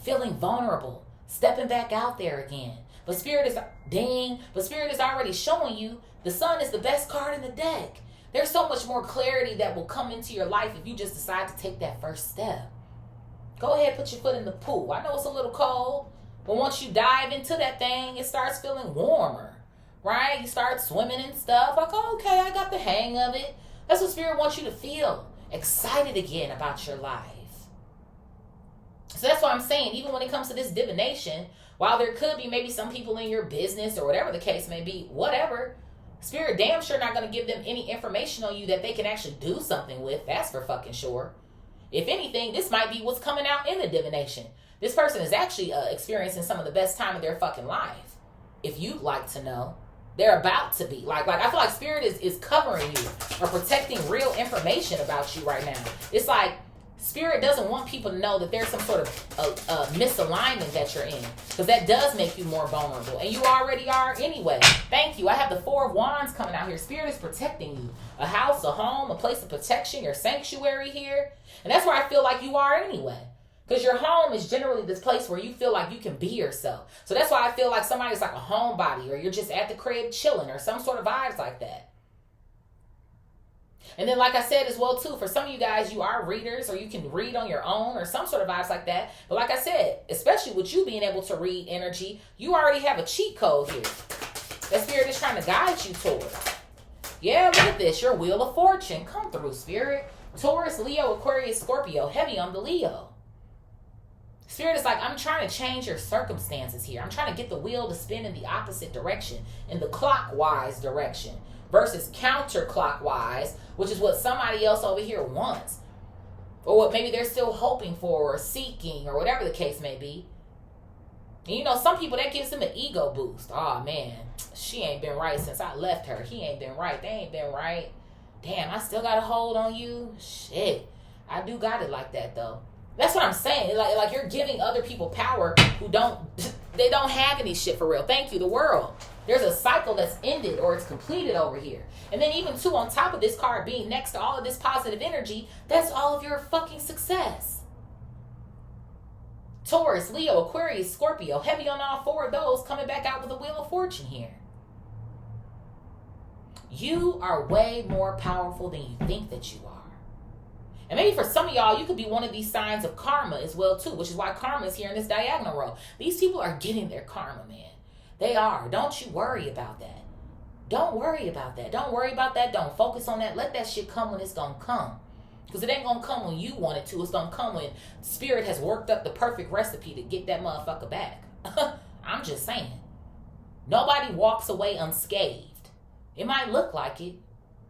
feeling vulnerable, stepping back out there again. But Spirit is already showing you the Sun is the best card in the deck. There's so much more clarity that will come into your life if you just decide to take that first step. Go ahead, put your foot in the pool. I know it's a little cold, but once you dive into that thing, it starts feeling warmer, right? You start swimming and stuff. Like, oh, okay, I got the hang of it. That's what Spirit wants you to feel. Excited again about your life. So that's what I'm saying. Even when it comes to this divination, while there could be maybe some people in your business or whatever the case may be, whatever, Spirit damn sure not going to give them any information on you that they can actually do something with. That's for fucking sure. If anything, this might be what's coming out in the divination. This person is actually experiencing some of the best time of their fucking life. If you'd like to know, they're about to be. Like I feel like Spirit is covering you or protecting real information about you right now. It's like Spirit doesn't want people to know that there's some sort of misalignment that you're in, because that does make you more vulnerable, and you already are anyway. Thank you. I have the 4 of Wands coming out here. Spirit is protecting you. A house, a home, a place of protection, your sanctuary here. And that's where I feel like you are anyway. Because your home is generally this place where you feel like you can be yourself. So that's why I feel like somebody's like a homebody, or you're just at the crib chilling, or some sort of vibes like that. And then like I said as well too, for some of you guys, you are readers, or you can read on your own, or some sort of vibes like that. But like I said, especially with you being able to read energy, you already have a cheat code here that Spirit is trying to guide you toward. Yeah, look at this. Your Wheel of Fortune. Come through, Spirit. Taurus, Leo, Aquarius, Scorpio. Heavy on the Leo. Spirit is like, I'm trying to change your circumstances here. I'm trying to get the wheel to spin in the opposite direction, in the clockwise direction versus counterclockwise, which is what somebody else over here wants. Or what maybe they're still hoping for or seeking or whatever the case may be. And you know, some people, that gives them an ego boost. Oh man, she ain't been right since I left her. He ain't been right. They ain't been right. Damn, I still got a hold on you. Shit. I do got it like that though. That's what I'm saying. Like you're giving other people power who they don't have any shit for real. Thank you, the world. There's a cycle that's ended or it's completed over here. And then even too, on top of this card being next to all of this positive energy, that's all of your fucking success. Taurus, Leo, Aquarius, Scorpio, heavy on all four of those, coming back out with the Wheel of Fortune here. You are way more powerful than you think that you are. And maybe for some of y'all, you could be one of these signs of karma as well too, which is why karma is here in this diagonal row. These people are getting their karma, man. They are. Don't you worry about that. Don't worry about that. Don't worry about that. Don't focus on that. Let that shit come when it's going to come. Because it ain't going to come when you want it to. It's going to come when Spirit has worked up the perfect recipe to get that motherfucker back. I'm just saying. Nobody walks away unscathed. It might look like it.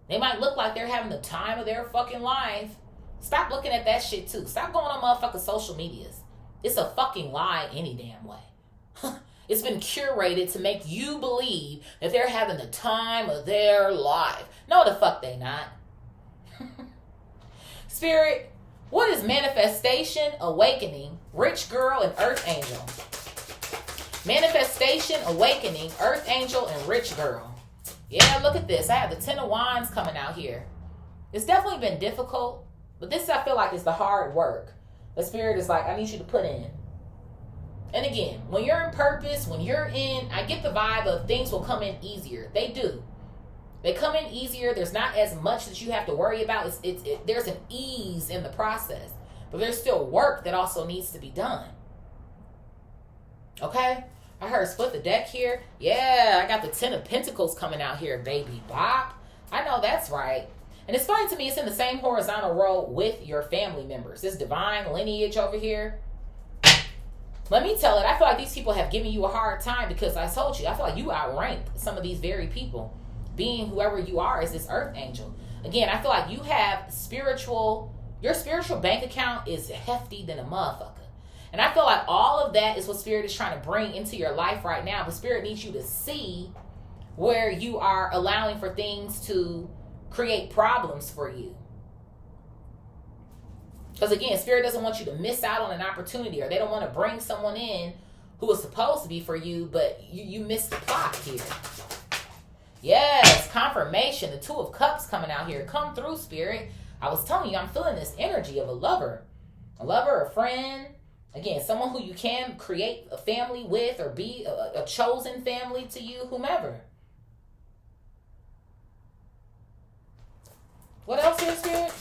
They might look like they're having the time of their fucking life. Stop looking at that shit too. Stop going on motherfucking social medias. It's a fucking lie any damn way. It's been curated to make you believe that they're having the time of their life. No, the fuck they not. Spirit, what is manifestation, awakening, rich girl, and earth angel? Manifestation, awakening, earth angel, and rich girl. Yeah, look at this. I have the 10 of Wands coming out here. It's definitely been difficult, but this I feel like is the hard work. The Spirit is like, I need you to put in. And again, when you're in purpose, when you're in, I get the vibe of things will come in easier. They do. They come in easier. There's not as much that you have to worry about. There's an ease in the process. But there's still work that also needs to be done. Okay? I heard split the deck here. Yeah, I got the 10 of Pentacles coming out here, baby. Bop. I know that's right. And it's funny to me, it's in the same horizontal row with your family members. This divine lineage over here. Let me tell it, I feel like these people have given you a hard time because I told you, I feel like you outranked some of these very people. Being whoever you are as this earth angel. Again, I feel like you have your spiritual bank account is hefty than a motherfucker. And I feel like all of that is what Spirit is trying to bring into your life right now. But Spirit needs you to see where you are allowing for things to create problems for you. Because again, Spirit doesn't want you to miss out on an opportunity, or they don't want to bring someone in who was supposed to be for you, but you missed the plot here. Yes, confirmation. The 2 of Cups coming out here. Come through, Spirit. I was telling you, I'm feeling this energy of a lover. A lover, a friend. Again, someone who you can create a family with or be a chosen family to you, whomever. What else here, Spirit?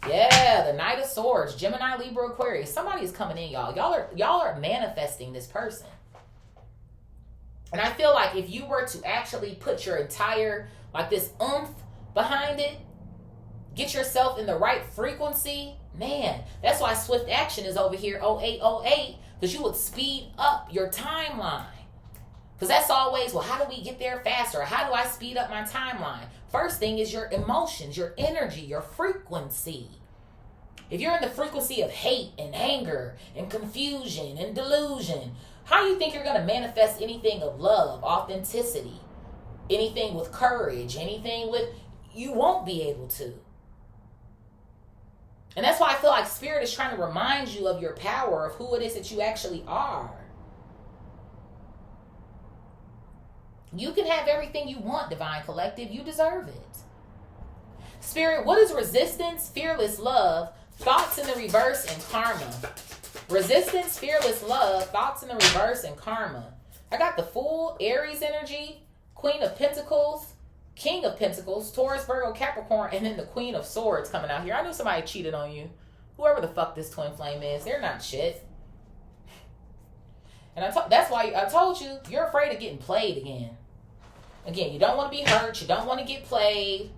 Yeah, the Knight of Swords, Gemini, Libra, Aquarius. Somebody is coming in, y'all. Y'all are manifesting this person. And I feel like if you were to actually put your entire, like this oomph behind it, get yourself in the right frequency, man, that's why swift action is over here 0808, because you would speed up your timeline. Because that's always, well, how do we get there faster? How do I speed up my timeline? First thing is your emotions, your energy, your frequency. If you're in the frequency of hate and anger and confusion and delusion, how do you think you're going to manifest anything of love, authenticity, anything with courage, anything with, you won't be able to. And that's why I feel like Spirit is trying to remind you of your power, of who it is that you actually are. You can have everything you want, Divine Collective. You deserve it. Spirit, what is resistance, fearless love, thoughts in the reverse, and karma? Resistance, fearless love, thoughts in the reverse, and karma. I got the Fool, Aries energy, Queen of Pentacles, King of Pentacles, Taurus, Virgo, Capricorn, and then the Queen of Swords coming out here. I knew somebody cheated on you. Whoever the fuck this twin flame is, they're not shit. And that's why I told you, you're afraid of getting played again. Again, you don't want to be hurt. You don't want to get played.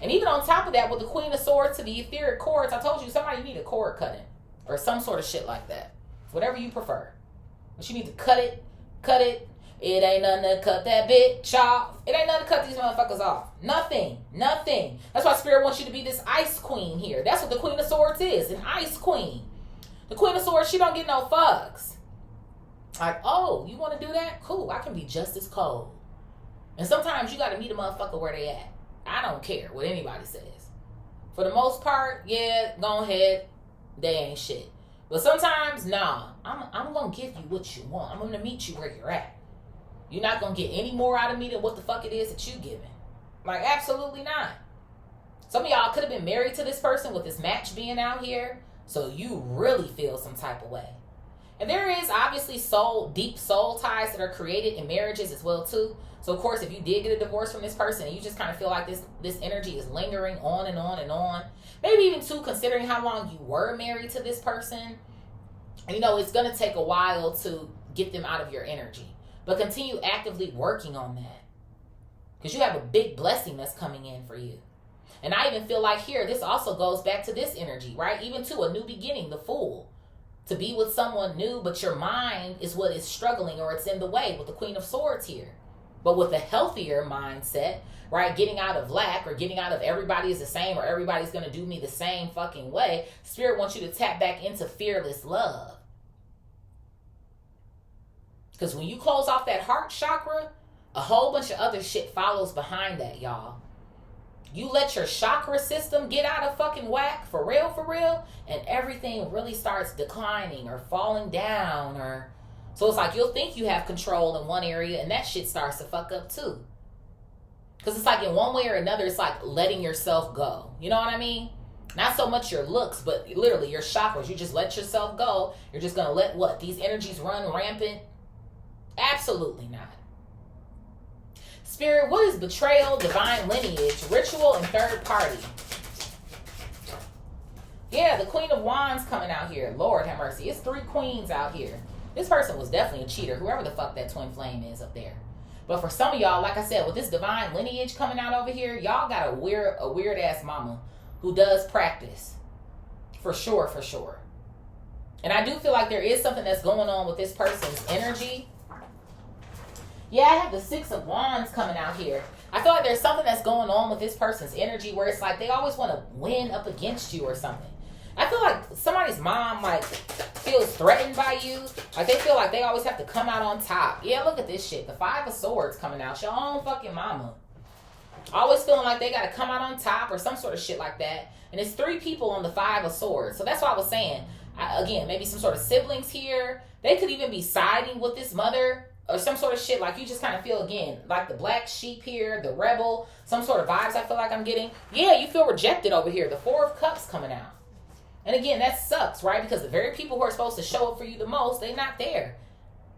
And even on top of that, with the Queen of Swords to the etheric cords, I told you somebody need a cord cutting or some sort of shit like that. Whatever you prefer. But you need to cut it. It ain't nothing to cut that bitch off. It ain't nothing to cut these motherfuckers off. Nothing. That's why Spirit wants you to be this ice queen here. That's what the Queen of Swords is, an ice queen. The Queen of Swords, she don't get no fucks. Like, oh, you want to do that? Cool, I can be just as cold. And sometimes you got to meet a motherfucker where they at. I don't care what anybody says. For the most part, yeah, go ahead. They ain't shit. But sometimes, nah, I'm going to give you what you want. I'm going to meet you where you're at. You're not going to get any more out of me than what the fuck it is that you giving. Like, absolutely not. Some of y'all could have been married to this person with this match being out here. So you really feel some type of way. And there is obviously deep soul ties that are created in marriages as well too. So of course, if you did get a divorce from this person and you just kind of feel like this energy is lingering on and on and on, maybe even too considering how long you were married to this person, you know, it's going to take a while to get them out of your energy. But continue actively working on that. Because you have a big blessing that's coming in for you. And I even feel like here, this also goes back to this energy, right? Even to a new beginning, the Fool. To be with someone new, but your mind is what is struggling or it's in the way with the Queen of Swords here. But with a healthier mindset, right? Getting out of lack or getting out of everybody is the same or everybody's going to do me the same fucking way. Spirit wants you to tap back into fearless love. Because when you close off that heart chakra, a whole bunch of other shit follows behind that, y'all. You let your chakra system get out of fucking whack, for real, and everything really starts declining or falling down. Or so it's like you'll think you have control in one area and that shit starts to fuck up too. Because it's like in one way or another, it's like letting yourself go. You know what I mean? Not so much your looks, but literally your chakras. You just let yourself go. You're just going to let what? These energies run rampant? Absolutely not. Spirit, what is betrayal, divine lineage, ritual, and third party? Yeah, the Queen of Wands coming out here. Lord have mercy. It's 3 queens out here. This person was definitely a cheater, whoever the fuck that twin flame is up there. But for some of y'all, like I said, with this divine lineage coming out over here, y'all got a weird ass mama who does practice. For sure. And I do feel like there is something that's going on with this person's energy. Yeah, I have the 6 of Wands coming out here. I feel like there's something that's going on with this person's energy where it's like they always want to win up against you or something. I feel like somebody's mom like feels threatened by you. Like they feel like they always have to come out on top. Yeah, look at this shit. The 5 of Swords coming out. Your own fucking mama. Always feeling like they got to come out on top or some sort of shit like that. And it's 3 people on the 5 of Swords. So that's why I was saying, again, maybe some sort of siblings here. They could even be siding with this mother or some sort of shit. Like you just kind of feel, again, like the black sheep here, the rebel, some sort of vibes I feel like I'm getting. Yeah, you feel rejected over here. The 4 of Cups coming out. And again, that sucks, right? Because the very people who are supposed to show up for you the most, they're not there.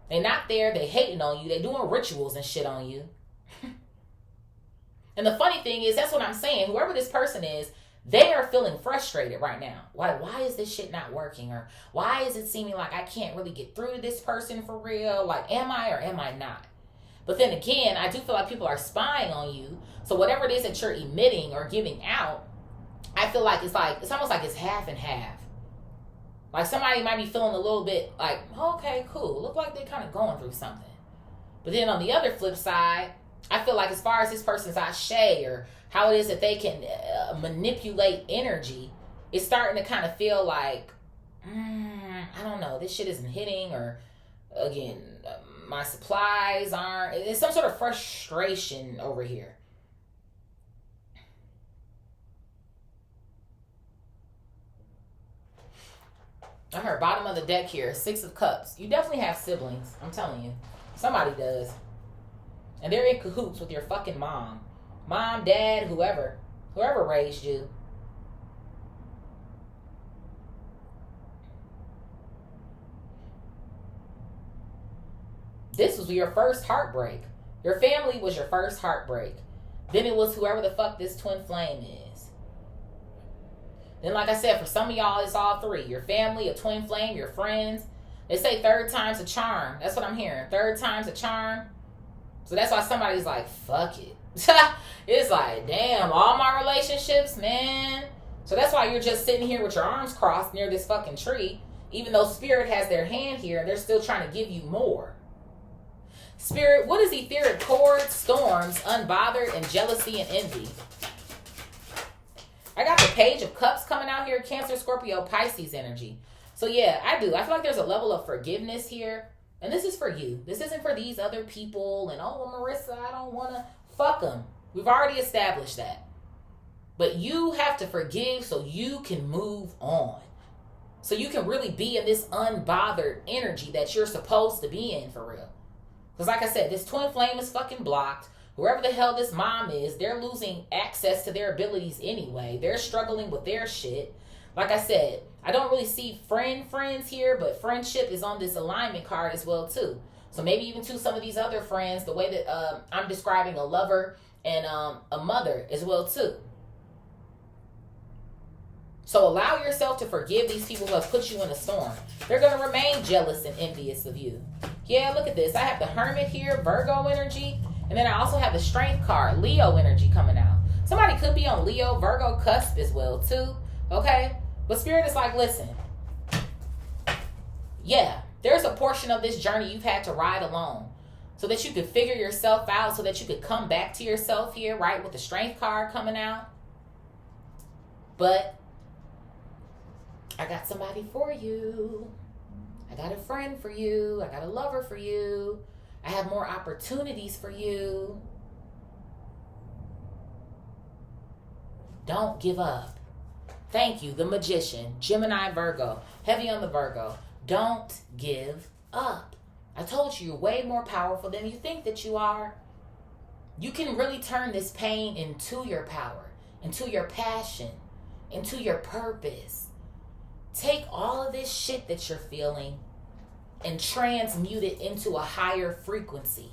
They're not there. They hating on you. They doing rituals and shit on you. And the funny thing is, that's what I'm saying. Whoever this person is, they are feeling frustrated right now. Why is this shit not working? Or why is it seeming like I can't really get through to this person for real? Like, am I or am I not? But then again, I do feel like people are spying on you. So whatever it is that you're emitting or giving out, I feel like it's almost like it's half and half. Like somebody might be feeling a little bit like, okay, cool. Look like they're kind of going through something. But then on the other flip side, I feel like as far as this person's ashe or how it is that they can manipulate energy, it's starting to kind of feel like, I don't know, this shit isn't hitting, or again, my supplies aren't. It's some sort of frustration over here. I heard bottom of the deck here, 6 of Cups. You definitely have siblings. I'm telling you. Somebody does. And they're in cahoots with your fucking mom. Mom, dad, whoever. Whoever raised you. This was your first heartbreak. Your family was your first heartbreak. Then it was whoever the fuck this twin flame is. Then, like I said, for some of y'all, it's all 3. Your family, a twin flame, your friends. They say 3rd time's a charm. That's what I'm hearing. 3rd time's a charm. So that's why somebody's like, fuck it. It's like, damn, all my relationships, man. So that's why you're just sitting here with your arms crossed near this fucking tree, even though Spirit has their hand here and they're still trying to give you more. Spirit, what is etheric cords, storms, unbothered, and jealousy and envy? I got the Page of Cups coming out here, Cancer, Scorpio, Pisces energy. So yeah, I do. I feel like there's a level of forgiveness here. And this is for you. This isn't for these other people. And, oh, Marisa, I don't want to. Fuck them. We've already established that. But you have to forgive so you can move on. So you can really be in this unbothered energy that you're supposed to be in, for real. Because like I said, this twin flame is fucking blocked. Whoever the hell this mom is, they're losing access to their abilities anyway. They're struggling with their shit. Like I said, I don't really see friends here, but friendship is on this alignment card as well too. So maybe even to some of these other friends, the way that I'm describing a lover and a mother as well too. So allow yourself to forgive these people who have put you in a storm. They're going to remain jealous and envious of you. Yeah, look at this. I have the Hermit here, Virgo energy. And then I also have the Strength card, Leo energy coming out. Somebody could be on Leo, Virgo cusp as well too. Okay? But Spirit is like, listen. Yeah, there's a portion of this journey you've had to ride alone. So that you could figure yourself out. So that you could come back to yourself here, right? With the Strength card coming out. But I got somebody for you. I got a friend for you. I got a lover for you. I have more opportunities for you. Don't give up. Thank you, the Magician, Gemini, Virgo. Heavy on the Virgo. Don't give up. I told you, you're way more powerful than you think that you are. You can really turn this pain into your power, into your passion, into your purpose. Take all of this shit that you're feeling and transmute it into a higher frequency.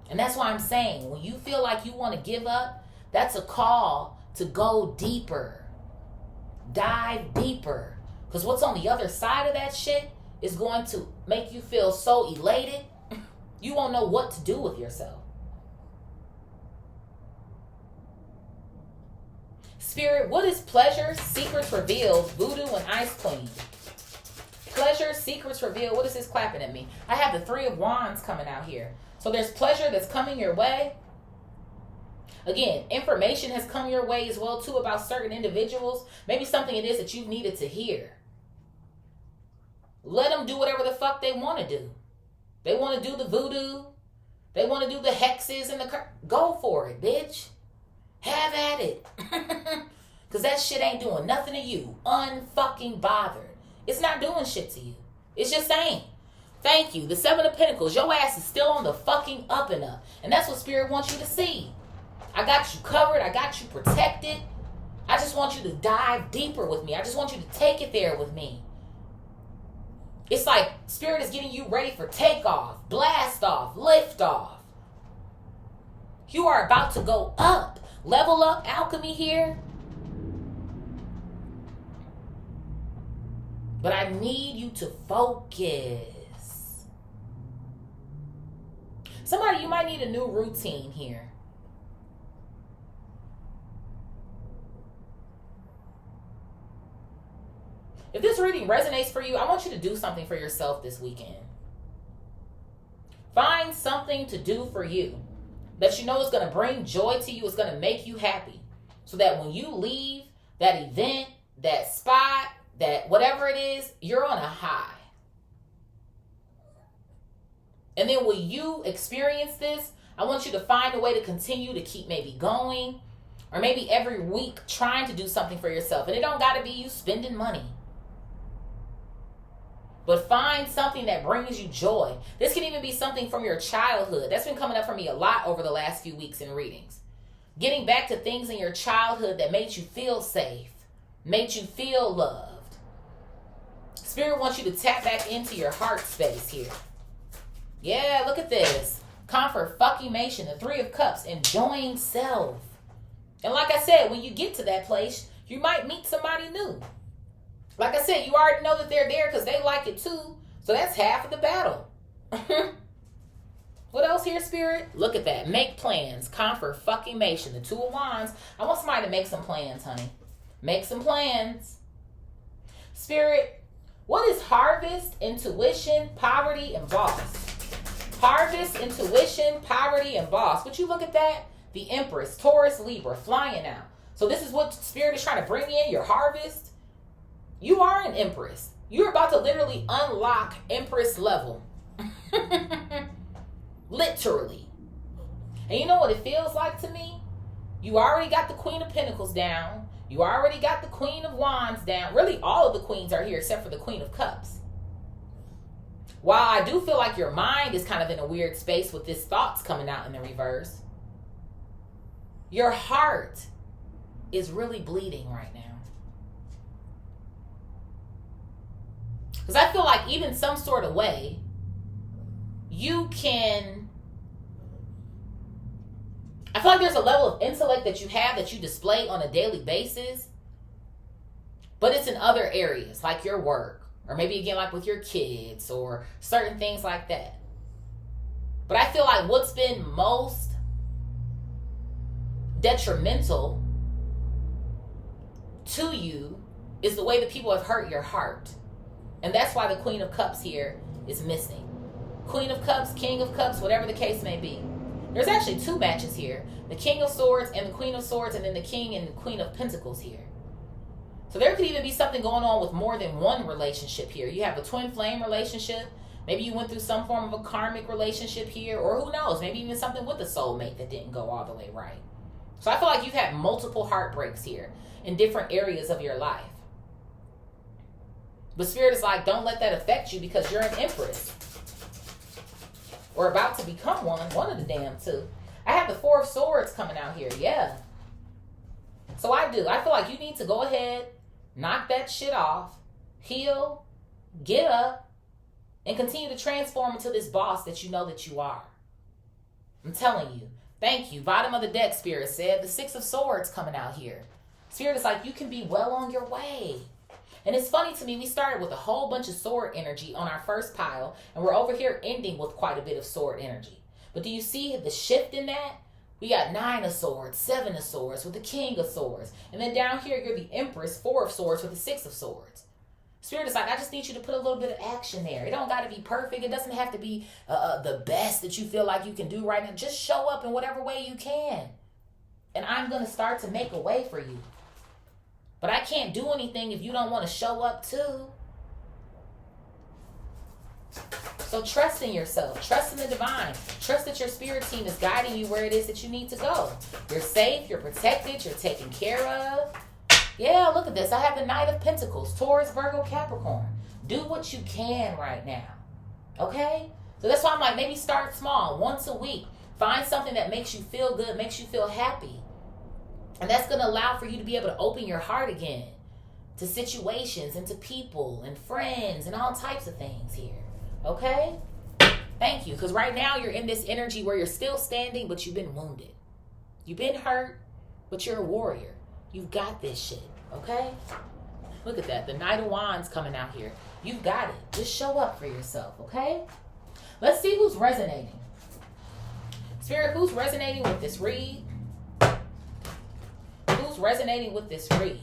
And that's why I'm saying, when you feel like you want to give up, that's a call to go deeper. Dive deeper. Because what's on the other side of that shit is going to make you feel so elated, you won't know what to do with yourself. Spirit, what is pleasure, secrets revealed, voodoo, and ice queen? Pleasure, secrets revealed. What is this clapping at me? I have the 3 of Wands coming out here. So there's pleasure that's coming your way. Again, information has come your way as well too about certain individuals. Maybe something it is that you've needed to hear. Let them do whatever the fuck they want to do. They want to do the voodoo. They want to do the hexes and the... Go for it, bitch. Have at it. Because that shit ain't doing nothing to you. Unfucking bothered. It's not doing shit to you. It's just saying. Thank you. The 7 of Pentacles. Your ass is still on the fucking up and up. And that's what Spirit wants you to see. I got you covered. I got you protected. I just want you to dive deeper with me. I just want you to take it there with me. It's like Spirit is getting you ready for takeoff, blast off, lift off. You are about to go up. Level up, alchemy here. But I need you to focus. Somebody, you might need a new routine here. If this reading resonates for you, I want you to do something for yourself this weekend. Find something to do for you that you know is going to bring joy to you, is going to make you happy. So that when you leave that event, that spot, that whatever it is, you're on a high. And then when you experience this, I want you to find a way to continue to keep maybe going, or maybe every week trying to do something for yourself. And it don't got to be you spending money. But find something that brings you joy. This can even be something from your childhood. That's been coming up for me a lot over the last few weeks in readings. Getting back to things in your childhood that made you feel safe, made you feel loved. Spirit wants you to tap back into your heart space here. Yeah, look at this. Comfort, fuckimation, the 3 of Cups, enjoying self. And like I said, when you get to that place, you might meet somebody new. Like I said, you already know that they're there because they like it too. So that's half of the battle. What else here, Spirit? Look at that. Make plans. Confirmation. The Two of Wands. I want somebody to make some plans, honey. Make some plans. Spirit, what is harvest, intuition, poverty, and boss? Harvest, intuition, poverty, and boss. Would you look at that? The Empress, Taurus, Libra, flying out. So this is what Spirit is trying to bring in, your harvest. You are an Empress. You're about to literally unlock Empress level. Literally. And you know what it feels like to me? You already got the Queen of Pentacles down. You already got the Queen of Wands down. Really, all of the queens are here except for the Queen of Cups. While I do feel like your mind is kind of in a weird space with this thoughts coming out in the reverse, your heart is really bleeding right now. Because I feel like even some sort of way, you can... I feel like there's a level of intellect that you have that you display on a daily basis, but it's in other areas, like your work, or maybe again, like with your kids, or certain things like that. But I feel like what's been most detrimental to you is the way that people have hurt your heart. And that's why the Queen of Cups here is missing. Queen of Cups, King of Cups, whatever the case may be. There's actually two matches here. The King of Swords and the Queen of Swords, and then the King and the Queen of Pentacles here. So there could even be something going on with more than one relationship here. You have a twin flame relationship. Maybe you went through some form of a karmic relationship here. Or who knows, maybe even something with a soulmate that didn't go all the way right. So I feel like you've had multiple heartbreaks here in different areas of your life. But Spirit is like, don't let that affect you because you're an Empress. Or about to become one of the damn two. I have the Four of Swords coming out here, yeah. So I feel like you need to go ahead, knock that shit off, heal, get up, and continue to transform into this boss that you know that you are. I'm telling you. Thank you. Bottom of the deck, Spirit said. The Six of Swords coming out here. Spirit is like, you can be well on your way. And it's funny to me, we started with a whole bunch of sword energy on our first pile, and we're over here ending with quite a bit of sword energy. But do you see the shift in that? We got 9 of Swords, 7 of Swords with the King of Swords. And then down here, you're the Empress, 4 of Swords with the 6 of Swords. Spirit is like, I just need you to put a little bit of action there. It don't got to be perfect. It doesn't have to be the best that you feel like you can do right now. Just show up in whatever way you can. And I'm going to start to make a way for you. But I can't do anything if you don't want to show up too. So trust in yourself. Trust in the divine. Trust that your spirit team is guiding you where it is that you need to go. You're safe. You're protected. You're taken care of. Yeah, look at this. I have the Knight of Pentacles. Taurus, Virgo, Capricorn. Do what you can right now. Okay? So that's why I'm like, maybe start small. Once a week. Find something that makes you feel good. Makes you feel happy. And that's going to allow for you to be able to open your heart again. To situations and to people and friends and all types of things here. Okay? Thank you. Because right now you're in this energy where you're still standing, but you've been wounded. You've been hurt, but you're a warrior. You've got this shit. Okay? Look at that. The Knight of Wands coming out here. You've got it. Just show up for yourself. Okay? Let's see who's resonating. Spirit, who's resonating with this read? Who's resonating with this read?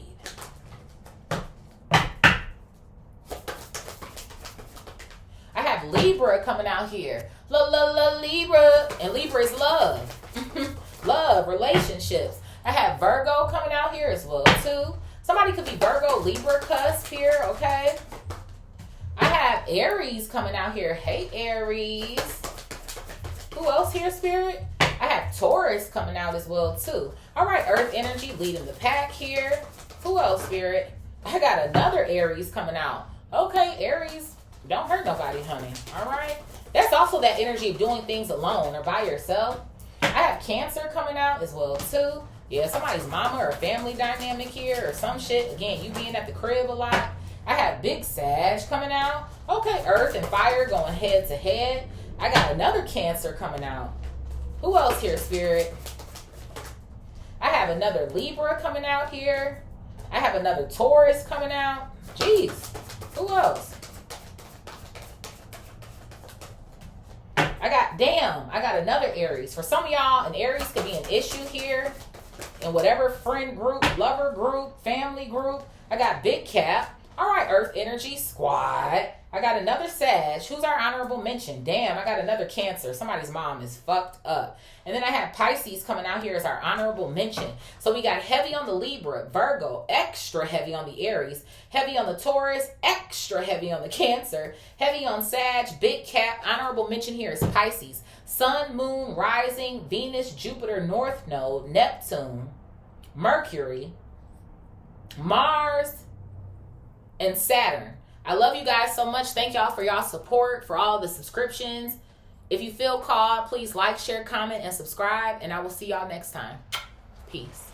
Libra coming out here. Libra. And Libra is love. Love, relationships. I have Virgo coming out here as well, too. Somebody could be Virgo, Libra cusp here, okay? I have Aries coming out here. Hey, Aries. Who else here, Spirit? I have Taurus coming out as well, too. All right, Earth energy leading the pack here. Who else, Spirit? I got another Aries coming out. Okay, Aries. Don't hurt nobody, honey. All right? That's also that energy of doing things alone or by yourself. I have Cancer coming out as well, too. Yeah, somebody's mama or family dynamic here or some shit. Again, you being at the crib a lot. I have Big Sag coming out. Okay, Earth and Fire going head to head. I got another Cancer coming out. Who else here, Spirit? I have another Libra coming out here. I have another Taurus coming out. Jeez. Who else? I got another Aries. For some of y'all, an Aries could be an issue here in whatever friend group, lover group, family group. I got Big Cap. All right, Earth Energy Squad. I got another Sag. Who's our honorable mention? Damn, I got another Cancer. Somebody's mom is fucked up. And then I have Pisces coming out here as our honorable mention. So we got heavy on the Libra, Virgo, extra heavy on the Aries, heavy on the Taurus, extra heavy on the Cancer, heavy on Sag, Big Cap. Honorable mention here is Pisces. Sun, Moon, Rising, Venus, Jupiter, North Node, Neptune, Mercury, Mars, and Saturn. I love you guys so much. Thank y'all for y'all support, for all the subscriptions. If you feel called, please like, share, comment, and subscribe. And I will see y'all next time. Peace.